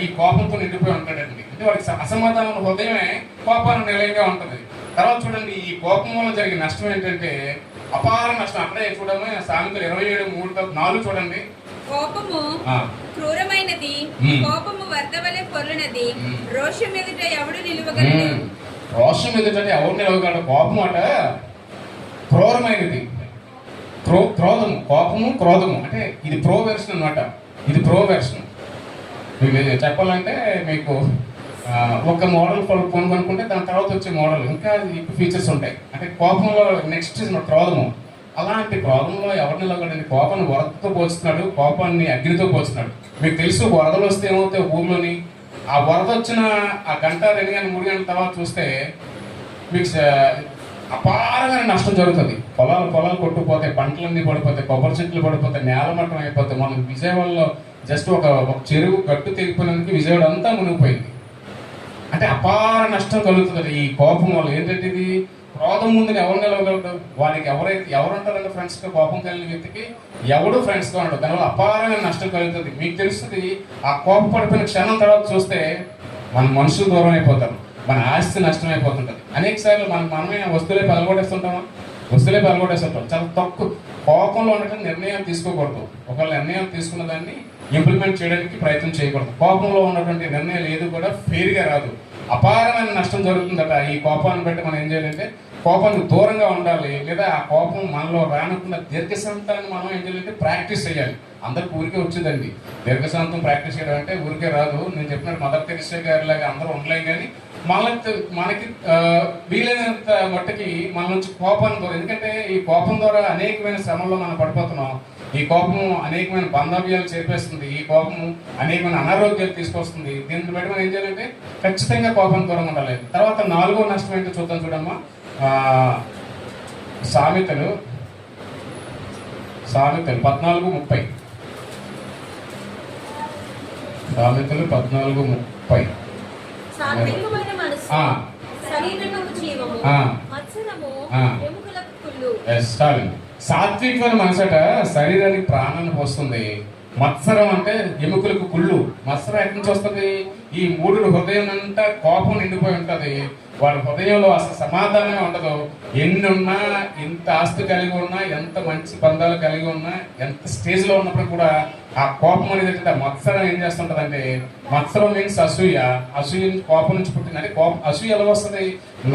A: ఈ కోపంతో నిండిపోయి ఉంటాడండి. అంటే వాడికి అసమాధానం హృదయమే కోపాన్ని నిలయంగా ఉంటుంది. తర్వాత చూడండి, ఈ కోపం వల్ల జరిగే నష్టం ఏంటంటే అపార నష్టం. అక్కడే చూడము సామెతలు 27:3-4 చూడండి.
B: కోపము క్రూరమైనది, కోపము వరదవలె పొర్లునది, రోషం ఎదుట ఎవడు నిలువగలడు?
A: రోషం ఎదుట ఎవరు నిలవగలడు? కోపం అట క్రూరమైనది. క్రోధము, కోపము క్రోధము అంటే ఇది ప్రో వెర్షన్ అనమాట. ఇది ప్రో వెర్షన్. మీకు చెప్పాలంటే మీకు ఒక మోడల్ ఫోన్ కొనుక్కుంటే దాని తర్వాత వచ్చే మోడల్ ఇంకా ఫీచర్స్ ఉంటాయి. అంటే కోపంలో నెక్స్ట్ క్రోధము. అలాంటి క్రోధంలో ఎవరు నిలబడండి? కోపాన్ని వరదతో పోస్తున్నాడు, కోపాన్ని అగ్నితో పోస్తున్నాడు. మీకు తెలుసు వరదలు వస్తే ఏమవుతాయి ఊర్లోని? ఆ వరద వచ్చిన ఆ గంట 2 గంటల 3 గంటల తర్వాత చూస్తే మీకు అపారమైన నష్టం జరుగుతుంది. పొలాలు కొట్టుకుపోతాయి, పంటలన్నీ పడిపోతాయి, కొబ్బరి చెట్లు పడిపోతాయి, నేలమట్టం అయిపోతాయి. మనం విజయవాడలో జస్ట్ ఒక చెరువు గట్టు తెగిపోయినందుకు విజయవాడ అంతా మునిగిపోయింది. అంటే అపార నష్టం కలుగుతుంది ఈ కోపం వల్ల. ఏంటంటే ఇది క్రోధం ముందు ఎవరు నిలవగలడు? వాడికి ఎవరు ఉంటారంటే ఫ్రెండ్స్గా కోపం కలిగిన వ్యక్తికి ఎవడు ఫ్రెండ్స్గా ఉండదు. దానివల్ల అపారమైన నష్టం కలుగుతుంది. మీకు తెలుస్తుంది, ఆ కోపం పడిపోయిన క్షణం తర్వాత చూస్తే మన మనుషులు దూరం అయిపోతారు, మన ఆస్తి నష్టం అయిపోతుంటుంది. అనేక సార్లు మనమే వస్తువులే పగలగొట్టేస్తుంటామా? చాలా తక్కువ. కోపంలో ఉండటం నిర్ణయం తీసుకోకూడదు. ఒకవేళ నిర్ణయం తీసుకున్న దాన్ని ఇంప్లిమెంట్ చేయడానికి ప్రయత్నం చేయకూడదు. కోపంలో ఉన్నటువంటి నిర్ణయాలు ఏది కూడా ఫెయిర్గా రాదు. అపారమైన నష్టం జరుగుతుందట. ఈ కోపాన్ని బట్టి మనం ఏం చేయాలంటే కోపానికి దూరంగా ఉండాలి. లేదా ఆ కోపం మనలో రానుకున్న దీర్ఘశాంతాన్ని మనం ఏం చేయాలంటే ప్రాక్టీస్ చేయాలి. అందరికి ఊరికే వచ్చిందండి దీర్ఘశాంతం ప్రాక్టీస్ చేయడం అంటే ఊరికే రాదు. నేను చెప్పినట్టు మదర్ తెరిసా గారి లాగా అందరూ ఉండలేం. కానీ మనకి వీలైనంత మట్టుకి మన నుంచి కోపాన్ని దూరం. ఎందుకంటే ఈ కోపం ద్వారా అనేకమైన శ్రమల్లో మనం పడిపోతున్నాం. ఈ కోపము అనేకమైన బంధవ్యాలు చేపేస్తుంది. ఈ కోపము అనేకమైన అనారోగ్యాలు తీసుకొస్తుంది. దీన్ని బట్టి మనం ఏం చేయాలంటే ఖచ్చితంగా కోపం దూరం ఉండాలి. తర్వాత 4వ నష్టం ఏంటో చూద్దాం. చూడమ్మా, సామెతలు 14:30. సామెతలు 14:30.
D: సాత్వికమైన మనసు శరీరమునకు జీవము, మత్సరము ఎముకలకు కుళ్ళు.
A: సాత్వికమైన మనసట శరీరానికి ప్రాణాన్ని పోస్తుంది. మత్సరం అంటే ఎముకలకు కుళ్ళు. మత్సరం ఎక్కడి నుంచి వస్తుంది? ఈ మూఢుడు హృదయం అంతా కోపం నిండిపోయి ఉంటుంది. వాడి హృదయంలో అసలు సమాధానమే ఉండదు. ఎన్ని ఉన్నా, ఎంత ఆస్తి కలిగి ఉన్నా, ఎంత మంచి బంధాలు కలిగి ఉన్నా, ఎంత స్టేజ్లో ఉన్నప్పుడు కూడా ఆ కోపం అనేది ఆ మత్సరం ఏం చేస్తుంటదంటే, మత్సరం మీన్స్ అసూయ. అసూయ కోపం నుంచి పుట్టింది. అంటే కోపం అసూయ ఎలా వస్తుంది?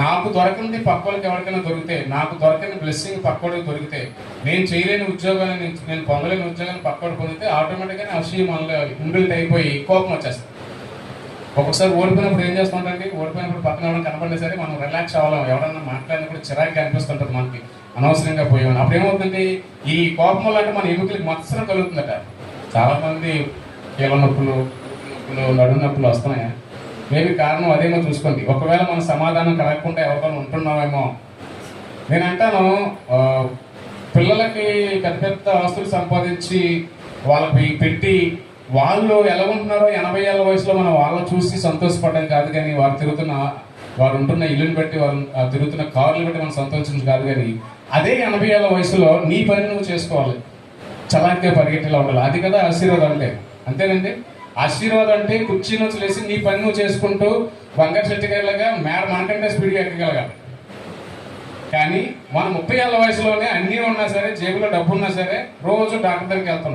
A: నాకు దొరకంది పక్కోళ్ళకి ఎవరికైనా దొరికితే, నాకు దొరకని బ్లెస్సింగ్ పక్కోడికి దొరికితే, నేను చేయలేని ఉద్యోగాన్ని, నేను పొందలేని ఉద్యోగాన్ని పక్కోడు పొందితే ఆటోమేటిక్గా అసూయ మనలో ఇన్బిల్ట్ అయిపోయి కోపం వచ్చేస్తుంది. ఒక్కొక్కసారి ఓడిపోయినప్పుడు ఏం చేస్తుంటారండి? ఓడిపోయినప్పుడు పక్కన ఎవరైనా కనపడినా సరే మనం రిలాక్స్ అవ్వలేం. ఎవరన్నా మాట్లాడినప్పుడు చిరాకుగా అనిపిస్తుంటుంది మనకి, అనవసరంగా పోయామని. అప్పుడు ఏమవుతుంది? ఈ కోపం వల్ల అంటే మన ఎముకలకి మత్సరం కలుగుతుందట. చాలా మంది కీళ్ళ నొప్పులు, నడుము నొప్పులు వస్తున్నాయా? మేబీ కారణం అదేమో చూసుకోండి. ఒకవేళ మన సమాధానం కలగకుండా ఎవరికైనా ఉంటున్నామేమో. నేను అంటాను, పిల్లలకి పెద్ద పెద్ద ఆస్తులు సంపాదించి వాళ్ళకి పెట్టి వాళ్ళు ఎలా ఉంటున్నారో 80 ఏళ్ళ వయసులో మనం వాళ్ళని చూసి సంతోషపడడం కాదు. కానీ వారు ఉంటున్న ఇల్లుని బట్టి, వారు తిరుగుతున్న కార్లు బట్టి మనం సంతోషించడం కాదు. కానీ అదే 80 ఏళ్ళ వయసులో నీ పని నువ్వు చేసుకోవాలి, చలాక్గా పరిగెట్టేలా ఉండాలి. అది కదా ఆశీర్వాదం అంటే. అంతేనండి, ఆశీర్వాదం అంటే కుర్చీ నుంచి లేచి నీ పని నువ్వు చేసుకుంటూ బంగారు చెట్టుకెళ్ళగా మేడ మనకంటే స్పీడ్గా ఎక్కగలగాలి. కానీ మనం 30 ఏళ్ళ వయసులోనే అన్నీ ఉన్నా సరే, జేబులో డబ్బు ఉన్నా సరే, రోజు డాక్టర్ దగ్గరికి వెళ్తాం.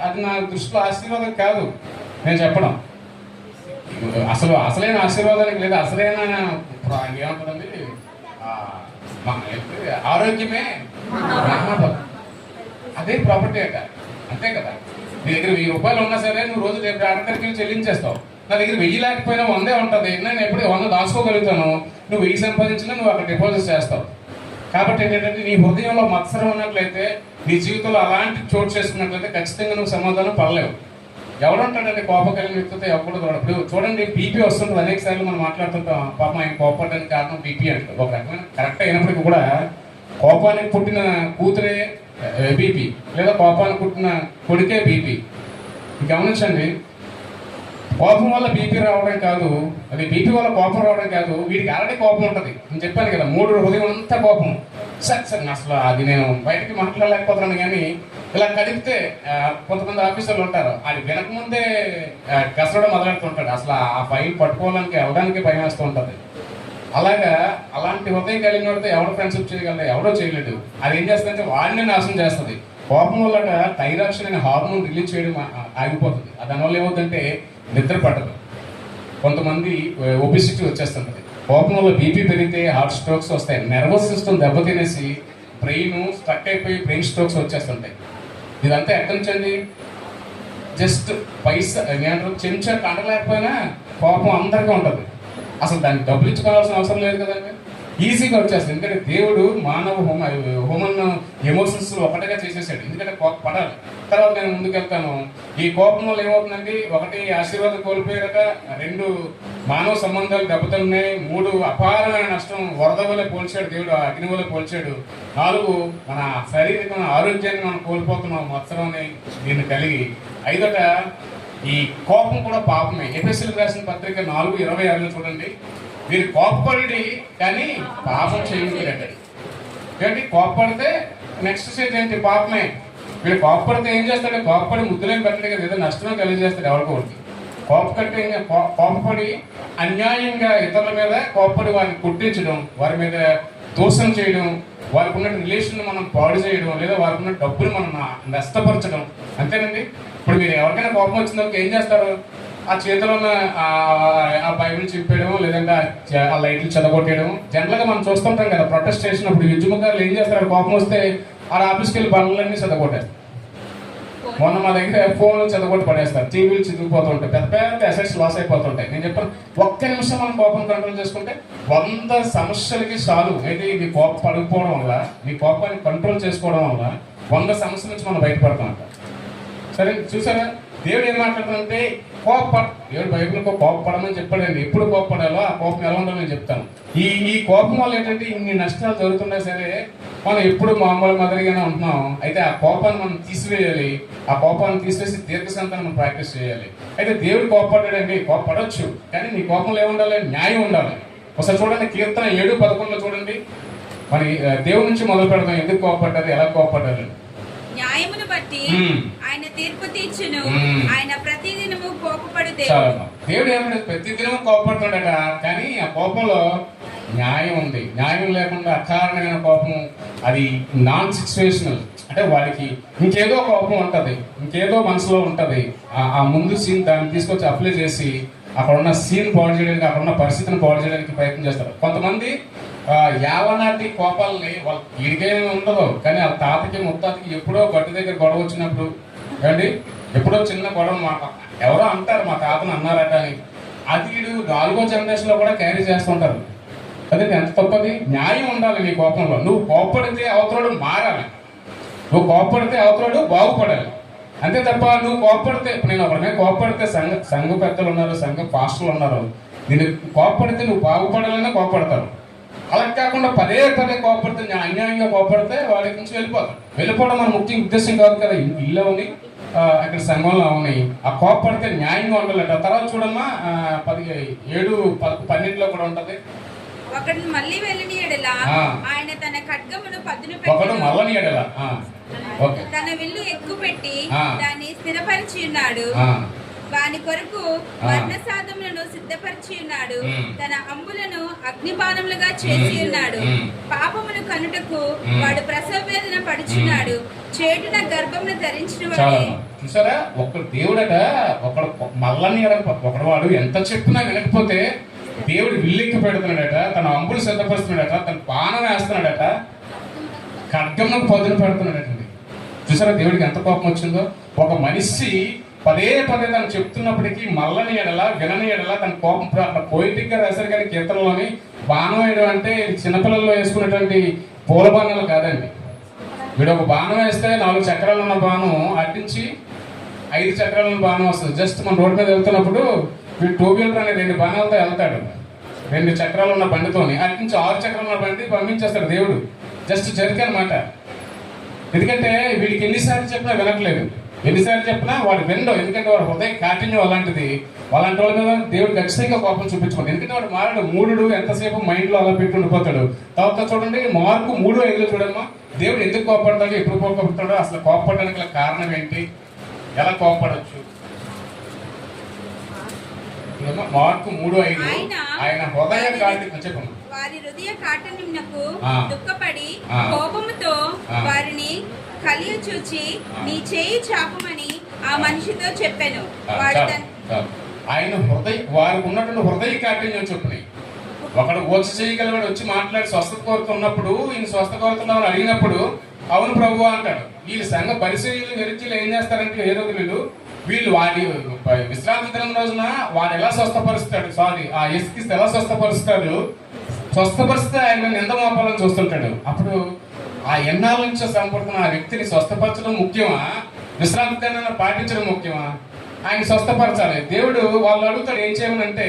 A: అది నా దృష్టిలో ఆశీర్వాదం కాదు నేను చెప్పడం. అసలైన ఆశీర్వాదానికి లేదా అసలైన ఏమంటుందండి, ఆరోగ్యమే అదే ప్రాపర్టీ అట. అంతే కదా. నీ దగ్గర 1000 రూపాయలు ఉన్నా సరే నువ్వు రోజు రేపు అక్కడికి వెళ్ళి చెల్లించేస్తావు. నా దగ్గర 1000 లేకపోయినా 100 ఉంటుంది, నేను ఎప్పుడు 100 దాచుకోగలుగుతాను. నువ్వు 1000 సంపాదించినా నువ్వు అక్కడ డిపాజిట్ చేస్తావు. కాబట్టి ఏంటంటే నీ హృదయంలో మత్సరం ఉన్నట్లయితే, నీ జీవితంలో అలాంటి చోటు చేసుకున్నట్లయితే ఖచ్చితంగా నువ్వు సమాధానం పడలేవు. ఎవడుంటాడంటే కోపం కలిగిన వ్యక్తితో ఎప్పుడు ఇప్పుడు చూడండి, బీపీ వస్తుంటుంది. అనేక సార్లు మనం మాట్లాడుతుంటాం, పాపం ఆయన కోపడడానికి కారణం బీపీ అంటే ఒక రకమైన కరెక్ట్ అయినప్పటికీ కూడా కోపానికి పుట్టిన కూతురే బీపీ, లేదా కోపానికి పుట్టిన కొడుకే బీపీ. గమనించండి, కోపం వల్ల బీపీ రావడం కాదు, అది బీపీ వల్ల కోపం రావడం కాదు. వీడికి ఆల్రెడీ కోపం ఉంటుంది. నేను చెప్పాను కదా, 3 హృదయం అంతా కోపం. సార్ అసలు అది నేను బయటకి మాట్లాడలేకపోతున్నాను. కానీ ఇలా కదిపితే కొంతమంది ఆఫీసర్లు ఉంటారు, అది వినకముందే కసరడం మొదలెడుతుంటాడు. అసలు ఆ ఫైల్ పట్టుకోవడానికి వెళ్ళడానికి భయం వేస్తూ ఉంటుంది. అలాగా అలాంటి హృదయం కలిగిన వాడితో ఎవడో ఫ్రెండ్షిప్ చేయగలరు? ఎవడో చేయలేడు. అది ఏం చేస్తుందంటే వాడిని నాశనం చేస్తుంది. కోపం వల్ల థైరాక్సిన్ అనే హార్మోన్ రిలీజ్ చేయడం ఆగిపోతుంది. దానివల్ల ఏమవుతుందంటే నిద్ర పట్టదు. కొంతమంది ఒబిసిటీ వచ్చేస్తుంటుంది. కోపం వల్ల బీపీ పెరిగితే హార్ట్ స్ట్రోక్స్ వస్తాయి. నర్వస్ సిస్టమ్ దెబ్బతినేసి బ్రెయిన్ స్ట్రక్ అయిపోయి బ్రెయిన్ స్ట్రోక్స్ వచ్చేస్తుంటాయి. ఇదంతా ఎక్కడి నుంచి అండి? జస్ట్ పైసా ఏమంటారు, చెంచా కండలేకపోయినా కోపం అందరికీ ఉంటుంది. అసలు దానికి డబ్బులు ఇచ్చుకోవాల్సిన అవసరం లేదు కదండి, ఈజీగా వచ్చేస్తుంది. ఎందుకంటే దేవుడు మానవ హ్యూమన్ ఎమోషన్స్ ఒకటిగా చేసేసాడు. ఎందుకంటే పడాలి. తర్వాత నేను ముందుకెళ్తాను. ఈ కోపం వల్ల ఏమవుతుందండి, 1 ఆశీర్వాదం కోల్పోయాక, 2 మానవ సంబంధాలు దెబ్బతిన్నాయి, 3 అపారమైన నష్టం వరద వల్ల పోల్చాడు దేవుడు, అగ్ని వల్ల పోల్చాడు, 4 మన శారీరక ఆరోగ్యాన్ని మనం కోల్పోతున్నాం మత్సరాన్ని దీన్ని కలిగి. 5వ ఈ కోపం కూడా పాపమే. ఎఫెసీయులకు రాసిన పత్రిక 4:26 చూడండి. మీరు కోపపడి కానీ పాపం చేయకూడదు. ఏంటి కోపపడితే నెక్స్ట్ స్టేజ్ ఏంటి? పాపమే. వీడు కోపపడితే ఏం చేస్తాడు? కోపపడి ముద్దులేం పెట్టడు కదా, ఏదో నష్టమే కలిగజేస్తాడు ఎవరికోటి. కోపపడి అన్యాయంగా ఇతరుల మీద కోపపడి వారిని కుట్టించడం, వారి మీద దోషం చేయడం, వారికి ఉన్న రిలేషన్ మనం పాడు చేయడం, లేదా వారికి ఉన్న డబ్బులు మనం నష్టపరచడం. అంతేనండి. ఇప్పుడు మీరు ఎవరికైనా కోపం వచ్చిన ఏం చేస్తారు? ఆ చేతిలో ఉన్న ఆ బైబిల్ చింపేయడం, లేదంటే ఆ లైట్లు చెదగొట్టేయడం. జనరల్గా మనం చూస్తుంటాం కదా, ప్రొటెస్ట్ చేసినప్పుడు ఉద్యమకారులు ఏం చేస్తారు? కోపం వస్తే ఆ ఆఫీస్కి వెళ్ళి బండ్లన్నీ చెదగొట్టేస్తారు. మొన్న మా దగ్గర ఫోన్లు చెదగొట్టి పడేస్తారు, టీవీలు చిదిగిపోతుంటాయి, పెద్ద పెద్ద అసెట్స్ లాస్ అయిపోతుంటాయి. నేను చెప్పాను, ఒక్క నిమిషం మనం కోపం కంట్రోల్ చేసుకుంటే 100 సమస్యలకి సాల్వ్. అయితే ఇది కోపం పడిపోవడం వల్ల, మీ కోపాన్ని కంట్రోల్ చేసుకోవడం వల్ల 100 సమస్యల నుంచి మనం బయటపడతాం. సరే చూసారా, దేవుడు ఏం మాట్లాడుతుందంటే దేవుడు బైబిల్కి కోపపడమని చెప్పాడండి. ఎప్పుడు కోపపడాలో, ఆ కోపం ఎలా ఉండాలో నేను చెప్తాను. ఈ కోపం వల్ల ఏంటంటే ఇన్ని నష్టాలు జరుగుతున్నా సరే మనం ఎప్పుడు మామూలు మాదిరిగానే ఉంటున్నాం. అయితే ఆ కోపాన్ని మనం తీసివేయాలి. ఆ కోపాన్ని తీసివేసి దీర్ఘశాంతాన్ని మనం ప్రాక్టీస్ చేయాలి. అయితే దేవుడు కోపపడ్డాడండి, కోపపడవచ్చు, కానీ నీ కోపంలో ఏముండాలి? న్యాయం ఉండాలి. ఒకసారి చూడండి, కీర్తన 7:11 చూడండి. మరి దేవుడి నుంచి మొదలు పెడదాం. ఎందుకు కోపపడ్డారు, ఎలా కోపపడ్డారు?
B: న్యాయమును బట్టి ఆయన తీర్పు తీర్చును, ఆయన ప్రతిదినము కోపపడితే.
A: దేవుడు ఏమంటే ప్రతిదినము కోపపడుతున్నాడట, కానీ ఆ కోపంలో న్యాయం ఉంది. న్యాయం లేకుండా అకారణమైన కోపం, అది నాన్ సిచ్యువేషనల్. అంటే వాడికి ఇంకేదో కోపం ఉంటుంది, ఇంకేదో మనసులో ఉంటుంది. ఆ ముందు సీన్ దాన్ని తీసుకొచ్చి అప్లై చేసి అక్కడ ఉన్న సీన్ పాడు చేయడానికి, అక్కడ ఉన్న పరిస్థితిని పాడు చేయడానికి ప్రయత్నం చేస్తారు. కొంతమంది యావనాటి కోపాలని వాళ్ళ వీడికేమీ ఉండదు, కానీ వాళ్ళ తాతకి ముత్తాతకి ఎప్పుడో గట్టు దగ్గర గొడవ వచ్చినప్పుడు, ఏమండి ఎప్పుడో చిన్న గొడవ ఎవరో అంటారు మా తాతను అన్నారట అని, అది వీడు 4వ జనరేషన్లో కూడా క్యారీ చేస్తుంటారు. అదే ఎంత తప్పది. న్యాయం ఉండాలి నీ కోపంలో. నువ్వు కోపడితే అవతలడు మారాలి, నువ్వు కోపడితే అవతలడు బాగుపడాలి. అంతే తప్ప నువ్వు కోపడితే, ఇప్పుడు నేను ఒకరిమే కోపడితే సంఘ పెద్దలు ఉన్నారు, సంఘ పాస్టర్లు ఉన్నారు, నేను కోపడితే నువ్వు బాగుపడాలనే కోపడతారు. అలా కాకుండా పదే కోపడితే, అన్యాయంగా కోపడితే వాడి నుంచి వెళ్ళిపోవడం మన ముఖ్య ఉద్దేశం కాదు కదా. ఇల్లు అవని అక్కడ సంఘంలో అవని ఆ కోపడితే న్యాయంగా ఉండాలంట. తర్వాత చూడమ్మా 7:12 కూడా ఉంటది.
B: ఒకడు మళ్ళీ వెళ్ళని ఎడల ఆయన తన ఖడ్గమును పదును పెట్టి తన విల్లు ఎక్కుపెట్టి దాన్ని స్థిరపరిచి ఉన్నాడు. వాని కొరకు వర్ణసాధములను సిద్ధపరిచి ఉన్నాడు. తన అంబులను అగ్నిబాణములుగా చేసి ఉన్నాడు. పాపమును కనుటకు వాడు ప్రసవ వేదన పడుచున్నాడు. చేటున గర్భమును ధరించిన వాడే.
A: చూసారా, ఒకడు దేవుడట, ఒకడు మల్లని ఒకడు వాడు ఎంత చెప్పినా వినకపోతే దేవుడు విల్లెక్కి పెడుతున్నాడట, తన అంబులు సిద్ధపరుస్తున్నాడట, తన బాణం వేస్తున్నాడట, ఖడ్గమును పదును పెడుతున్నాడటండి. చూసారా దేవుడికి ఎంత కోపం వచ్చిందో. ఒక మనిషి పదే తను చెప్తున్నప్పటికీ మల్లని ఎడల వినని ఎడల తన కోపం పోయిటిక్ గా రాశారు. కానీ కీర్తనలోని బాణం వేయడం అంటే చిన్నపిల్లల్లో వేసుకున్నటువంటి పూల బాణాలు కాదండి. వీడు ఒక బాణం వేస్తే 4 చక్రాలు ఉన్న బాణం అట్టించి 5 చక్రాలు ఉన్న బాణం వస్తుంది. జస్ట్ మన రోడ్డు మీద వెళ్తున్నప్పుడు వీడు 2 వీలర్ అనే 2 బాణాలతో వెళ్తాడు. 2 చక్రాలు ఉన్న బండితోని అట్టించి 6 చక్రాలు ఉన్న బండి పంపించేస్తాడు దేవుడు. జస్ట్ జరిగి అనమాట. ఎందుకంటే వీడికి ఎన్నిసార్లు చెప్పినా వినట్లేదు, ఎన్నిసార్లు చెప్పినా వాడు వినడు. ఎందుకంటే వాడు హృదయ కాఠిన్యం అలాంటిది. అలాంటి వాళ్ళ మీద దేవుడు ఖచ్చితంగా కోపం చూపించుకోండి. ఎందుకంటే వాడు మారడు. మూడు ఎంతసేపు మైండ్ లో అలా పెట్టి ఉండిపోతాడు. తర్వాత చూడండి మార్కు 3:5 చూడమ్మా, దేవుడు ఎందుకు కోపడతాడు, ఎప్పుడు కోపడతాడో, అసలు కోపడడానికి కారణం ఏంటి, ఎలా కోపడచ్చు. మార్కు 3:5 ఆయన హృదయ కాఠిన్యం చెప్పమ్మా.
B: వారి హృదయ కాఠిన్యమునకు దుఃఖపడి కోపముతో వారిని కలియ చూచి నీ చేయి చాపమని ఆ మనిషితో చెప్పాను.
A: ఆయన వారికి ఉన్నటువంటి హృదయ కాఠిన్యం చొప్పుని ఒకడు వచ్చి చేయగలవాడు వచ్చి మాట్లాడి స్వస్థత కోరుతున్నప్పుడు ఈయన స్వస్థ కోరుతున్నామని అడిగినప్పుడు అవును ప్రభు అంటాడు. వీళ్ళు సంఘ పరిశీలన గురించి ఏం చేస్తారంటే ఏ రోజులు వీళ్ళు వాడి విశ్రాంతి దినం రోజున వాడు ఎలా స్వస్థపరుస్తాడు, ఆ ఎస్కిస్తే ఎలా స్వస్థపరుస్తాడు, స్వస్థపరిస్తే ఆయన నింద మోపాలని చూస్తుంటాడు. అప్పుడు ఆ ఎన్నాళ్ళ నుంచి సంపడుతున్న ఆ వ్యక్తిని స్వస్థపరచడం ముఖ్యమా, విశ్రాంతి దినాన్ని పాటించడం ముఖ్యమా? ఆయన స్వస్థపరచాలి. దేవుడు వాళ్ళు అడుగుతాడు ఏం చేయమనంటే,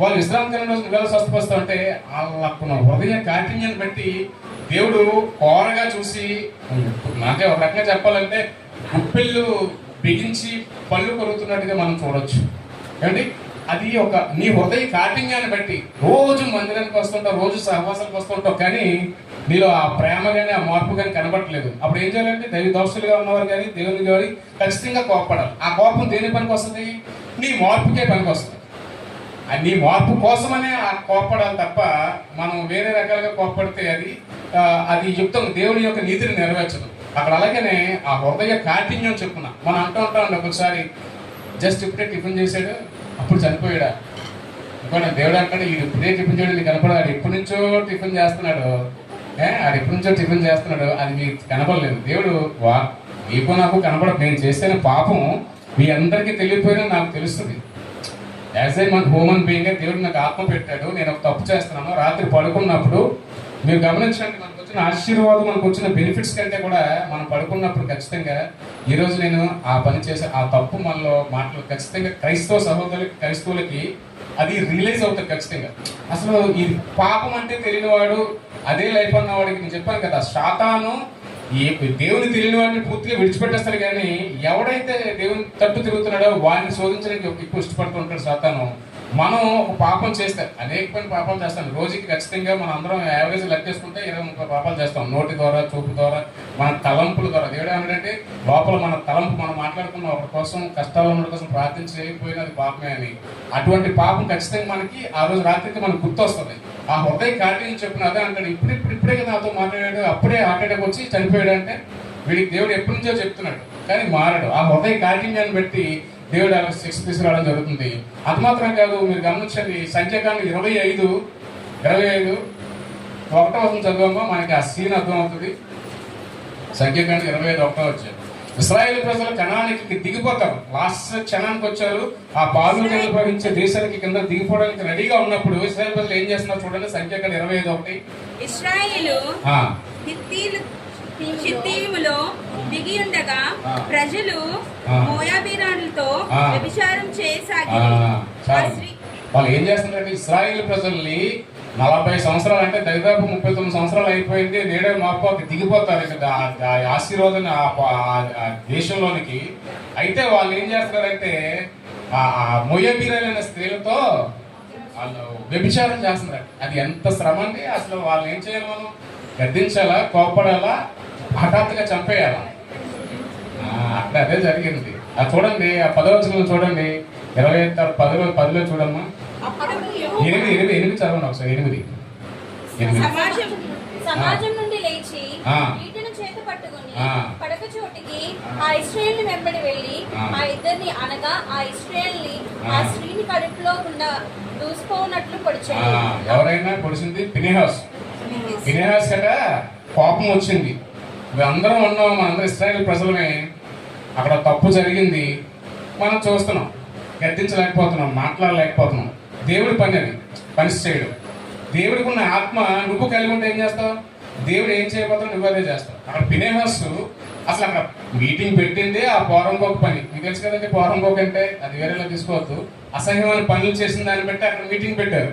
A: వాళ్ళు విశ్రాంతి దినం రోజు ఎలా స్వస్థపరుస్తామంటే వాళ్ళకున్న హృదయ కాఠిన్యాన్ని బట్టి దేవుడు కోరగా చూసి, నాకే ఒక రకంగా చెప్పాలంటే గుప్పిళ్ళు బిగించి పళ్ళు కొరుకుతున్నట్టుగా మనం చూడొచ్చు. ఏమండి, అది ఒక నీ హృదయ కాఠిన్యాన్ని బట్టి రోజు మందిరానికి వస్తుంటావు, రోజు సహవాసానికి వస్తుంటావు, కానీ నీలో ఆ ప్రేమ కానీ ఆ మార్పు కానీ కనబడట్లేదు. అప్పుడు ఏం చేయాలంటే దైవ దోషులుగా ఉన్నవారు కానీ దేవుని గారి ఖచ్చితంగా కోపపడాలి. ఆ కోపం దేని పనికి వస్తుంది? నీ మార్పుకే పనికి వస్తుంది. నీ మార్పు కోసమనే ఆ కోపపడాలి తప్ప మనం వేరే రకాలుగా కోపపడితే అది యుక్తం దేవుని యొక్క నీతిని నెరవేర్చదు. అక్కడ అలాగనే ఆ హృదయ కాఠిన్యం చెప్పున మనం అంటూ ఉంటామండి. ఒకసారి జస్ట్ ఇప్పుడే టిఫిన్ చేశాడు అప్పుడు చనిపోయాడా ఇంకోటి దేవుడు అంటాడు ఈ ఇప్పుడే టిఫిన్ చేయడం నీకు కనపడదు, ఆడు ఎప్పటి నుంచో టిఫిన్ చేస్తున్నాడు, ఆడు ఎప్పటి నుంచో టిఫిన్ చేస్తున్నాడు, అది మీకు కనపడలేదు. దేవుడు మీకు నాకు కనపడదు, నేను చేసిన పాపం మీ అందరికీ తెలియపోయినా నాకు తెలుస్తుంది. యాజ్ ఏ మన హ్యూమన్ బీయింగ్ దేవుడు నాకు ఆత్మ పెట్టాడు, నేను ఒక తప్పు చేస్తున్నాను. రాత్రి పడుకున్నప్పుడు మీరు గమనించండి, మనకు వచ్చిన ఆశీర్వాదం, మనకు వచ్చిన బెనిఫిట్స్ కంటే కూడా మనం పడుకున్నప్పుడు ఖచ్చితంగా ఈరోజు నేను ఆ పని చేసే ఆ తప్పు మనలో మాటలు ఖచ్చితంగా క్రైస్తవులకి అది రియలైజ్ అవుతుంది ఖచ్చితంగా. అసలు ఈ పాపం అంటే తెలియనివాడు అదే లైఫ్ అన్నవాడికి నేను చెప్పాను కదా, సాతాను దేవుని తెలియని వాడిని పూర్తిగా విడిచిపెట్టేస్తాడు. కానీ ఎవడైతే దేవుని తట్టు తిరుగుతున్నాడో వాడిని శోధించడానికి ఎక్కువ ఇష్టపడుతుంటాడు సాతాను. మనం ఒక పాపం చేస్తే అనేక పాపాలు చేస్తాం. రోజుకి ఖచ్చితంగా మనం అందరం యావరేజ్ లెక్కేసుకుంటే 20-30 పాపాలు చేస్తాం. నోటి ద్వారా, చూపు ద్వారా, మన తలంపుల ద్వారా. దేవుడు ఏమంటే లోపల మన తలంపు మనం మాట్లాడుకున్న ఒకరి కోసం కష్టాలు ఉన్న కోసం ప్రార్థించకపోయినా అది పాపమే అని. అటువంటి పాపం ఖచ్చితంగా మనకి ఆ రోజు రాత్రికి మనకు గుర్తు వస్తుంది. ఆ హృదయ కాఠిన్యం చెప్పిన అదే అంటాడు, ఇప్పుడే నాతో మాట్లాడాడు, అప్పుడే హార్ట్ అటాక్ వచ్చి చనిపోయాడు అంటే వీడికి దేవుడు ఎప్పటి నుంచో చెప్తున్నాడు కానీ మారడు. ఆ హృదయ కాఠిన్యాన్ని బట్టి దేవుడు అలా శిక్ష తీసుకురావడం జరుగుతుంది. అది మాత్రం కాదు, మీరు గమనించండి సంఖ్యాకాండం 25 ఒకటో చదువుమో మనకి ఆ సీన్ అర్థమవుతుంది. సంఖ్యాకాండం 25:1 ఇశ్రాయేలు ప్రజలు కనానికి దిగిపోతారు. లాస్ట్ క్షణానికి వచ్చారు. ఆ పాలు నిర్వహించే దేశానికి కింద దిగిపోవడానికి రెడీగా ఉన్నప్పుడు ఇశ్రాయేలు ప్రజలు ఏం చేస్తున్నారు చూడండి. సంఖ్యాకాండం 25:1
B: ఇశ్రాయేలు షిత్తీములో దిగి ఉండగా ప్రజలు మోయాబీరాలతో వ్యభిచారం చేయసాగారు.
A: వాళ్ళు ఏం చేస్తున్నారంటే ఇశ్రాయేలు ప్రజల్ని 40 సంవత్సరాలు అంటే దాదాపు 39 సంవత్సరాలు అయిపోయింది. నేడే మాకు దిగిపోతారు కదా ఆశీర్వాదం ఆ దేశంలోనికి. అయితే వాళ్ళు ఏం చేస్తున్నారంటే మోయాబీరాలైన స్త్రీలతో వాళ్ళు వ్యభిచారం చేస్తున్నారు. అది ఎంత శ్రమ అండి. అసలు వాళ్ళు ఏం చేయాలి, మనం గద్దించాలా, కోపడాలా, హఠాత్తుగా చంపేయాలా? అక్కడ అదే జరిగింది. అది చూడండి, ఆ 10వ వచనం చూడండి, 10లో చూడమ్మా. 8 చదవండి ఒకసారి. 8
D: సమాజం నుండి లేచి వీటిని చేత పట్టుకుని పడక చోటికి ఆ ఇశ్రాయేలుని వెంబడి వెళ్ళి ఆ ఇద్దరిని అనగా ఆ ఇశ్రాయేలుని ఆ స్త్రీని కడుపులో గుండా దూసిపోనట్లు పొడిచాడు.
A: ఎవరైనా పొడిచింది ఫినెహాస్ కట కోపం వచ్చింది. అందరం ఉన్నాం, మనందరం ఇశ్రాయేల్ ప్రజలమే. అక్కడ తప్పు జరిగింది, మనం చూస్తున్నాం, గద్దించలేకపోతున్నాం, మాట్లాడలేకపోతున్నాం. దేవుడి పని అది, పని చేయడం. దేవుడికి ఉన్న ఆత్మ నువ్వు కలిగి ఉంటే ఏం చేస్తావు? దేవుడు ఏం చేయబోతావు నువ్వు అదే చేస్తావు. అక్కడ ఫినెహాసు అసలు అక్కడ మీటింగ్ పెట్టింది ఆ పోరంబోకు పని. మీకు తెలుసు కదండి పోరంబోకు అంటే, అది వేరేలా తీసుకోవద్దు. అసహ్యమైన పనులు చేసిన దాన్ని బట్టి అక్కడ మీటింగ్ పెట్టారు.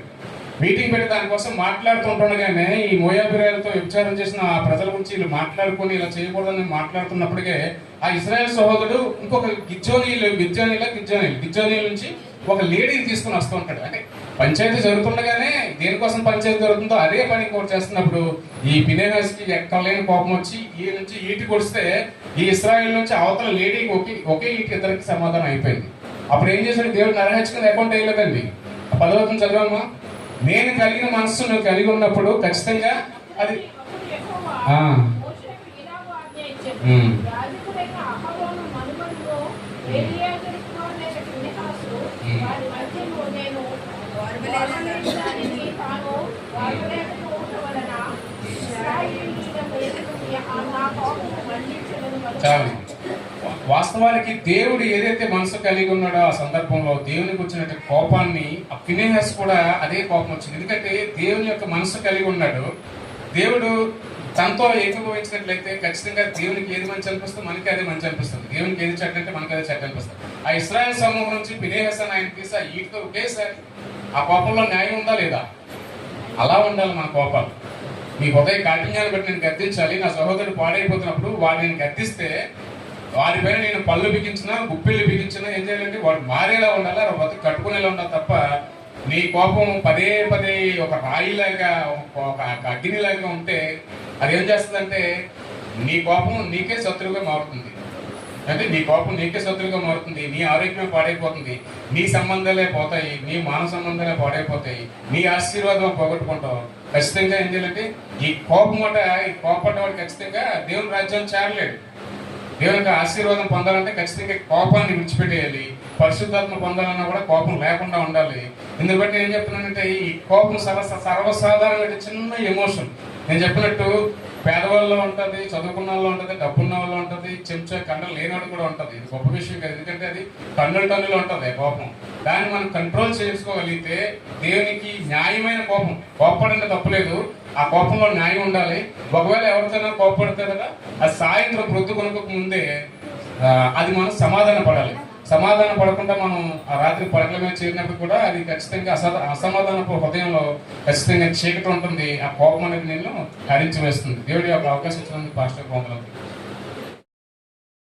A: మీటింగ్ పెట్టి దానికోసం మాట్లాడుతుంటుండగానే ఈ మోయాబిరాలతో వ్యభిచారం చేసిన ఆ ప్రజల గురించి వీళ్ళు మాట్లాడుకొని ఇలా చేయకూడదని మాట్లాడుతున్నప్పటికే ఆ ఇశ్రాయేల్ సహోదరుడు ఇంకొక గిజ్జోనీల నుంచి ఒక లేడీని తీసుకుని వస్తూ ఉంటాడు. అంటే పంచాయతీ జరుగుతుండగానే దేనికోసం పంచాయతీ జరుగుతుందో అదే పని ఇంకోటి చేస్తున్నప్పుడు ఈ ఫినెహాసుకి ఎక్కలేని కోపం వచ్చి ఈ నుంచి ఈటి కొడిస్తే ఈ ఇశ్రాయేల్ నుంచి అవతల లేడీకి ఒకే ఈటి ఇద్దరికి సమాధానం అయిపోయింది. అప్పుడు ఏం చేశాడు దేవుడు? నరహత్యకి అకౌంట్ వేయలేదండి. 10వ వచనం చదివామా? నేను కలిగిన మనస్సు నువ్వు కలిగి ఉన్నప్పుడు ఖచ్చితంగా అది చాలు. వాస్తవానికి దేవుడు ఏదైతే మనసు కలిగి ఉన్నాడో ఆ సందర్భంలో దేవునికి వచ్చినట్టు కోపాన్ని ఆ ఫినెహాస్ కూడా అదే కోపం వచ్చింది. ఎందుకంటే దేవుని యొక్క మనసు కలిగి ఉన్నాడు. దేవుడు తనతో ఏకీభవించినట్లయితే ఖచ్చితంగా దేవునికి ఏది మంచి అనిపిస్తుంది, మనకి అదే మంచి అనిపిస్తుంది. దేవునికి ఏది చెడ్డ అంటే మనకి అదే చెడ్డ అనిపిస్తుంది. ఆ ఇశ్రాయేల్ సమూహం నుంచి ఫినెహాస్ అని ఆయన తీసి ఈటితో ఒకేసారి ఆ కోపంలో న్యాయం ఉందా లేదా? అలా ఉండాలి మన కోపాలు. మీ హృదయ కాఠిన్యాన్ని బట్టి నేను గద్దించాలి. నా సహోదరుడు పాడైపోతున్నప్పుడు వాడు నేను గద్దిస్తే వాడిపైన నేను పళ్ళు బిగించినా గుప్పిళ్ళు బిగించినా ఏం చేయాలంటే వాడు మారేలా ఉండాలి, బతుకు కట్టుకునేలా ఉండాలి తప్ప నీ కోపం పదే పదే ఒక రాయిలాగా ఒక అగ్నిలాగా ఉంటే అది ఏం చేస్తుందంటే నీ కోపం నీకే శత్రువుగా మారుతుంది. అంటే నీ కోపం నీకే శత్రువుగా మారుతుంది, నీ ఆరోగ్యం పాడైపోతుంది, నీ సంబంధాలే పోతాయి, నీ మానవ సంబంధాలే పాడైపోతాయి, నీ ఆశీర్వాదం పోగొట్టుకుంటావు. ఖచ్చితంగా ఏం చేయాలంటే ఈ కోపం ఈ కోపడ్డవాడు ఖచ్చితంగా దేవుని రాజ్యాన్ని చేరలేడు. దేవునికి ఆశీర్వాదం పొందాలంటే ఖచ్చితంగా కోపాన్ని విడిచిపెట్టేయాలి. పరిశుద్ధాత్మ పొందాలన్నా కూడా కోపం లేకుండా ఉండాలి. ఇందుని బట్టి ఏం చెప్తున్నానంటే ఈ కోపం సర్వసాధారణమైన చిన్న ఎమోషన్. నేను చెప్పినట్టు పేదవాళ్ళలో ఉంటుంది, చదువుకున్న వాళ్ళు ఉంటుంది, డబ్బున్న వాళ్ళు ఉంటుంది, చెంచా కండలు లేనివాడు కూడా ఉంటుంది. ఇది గొప్ప విషయం కాదు, ఎందుకంటే అది టన్నులు ఉంటుంది కోపం. దాన్ని మనం కంట్రోల్ చేసుకోగలిగితే దేవునికి న్యాయమైన కోపం. కోపడంటే తప్పులేదు, ఆ కోపంలో న్యాయం ఉండాలి. ఒకవేళ ఎవరితోనైనా కోపడితే కదా అది సాయంత్రం ప్రొద్దు కొనుక్కోక ముందే అది మనం సమాధాన పడాలి. సమాధాన పడకుండా మనం ఆ రాత్రి పడకల మీద చేరినప్పుడు కూడా అది ఖచ్చితంగా అసమాధానపు హృదయంలో ఖచ్చితంగా చీకటి ఉంటుంది. ఆ కోపం అనేది నేను హరించి వేస్తుంది. దేవుడి యొక్క అవకాశం ఇచ్చినందుకు పాస్టర్ పొందలేదు.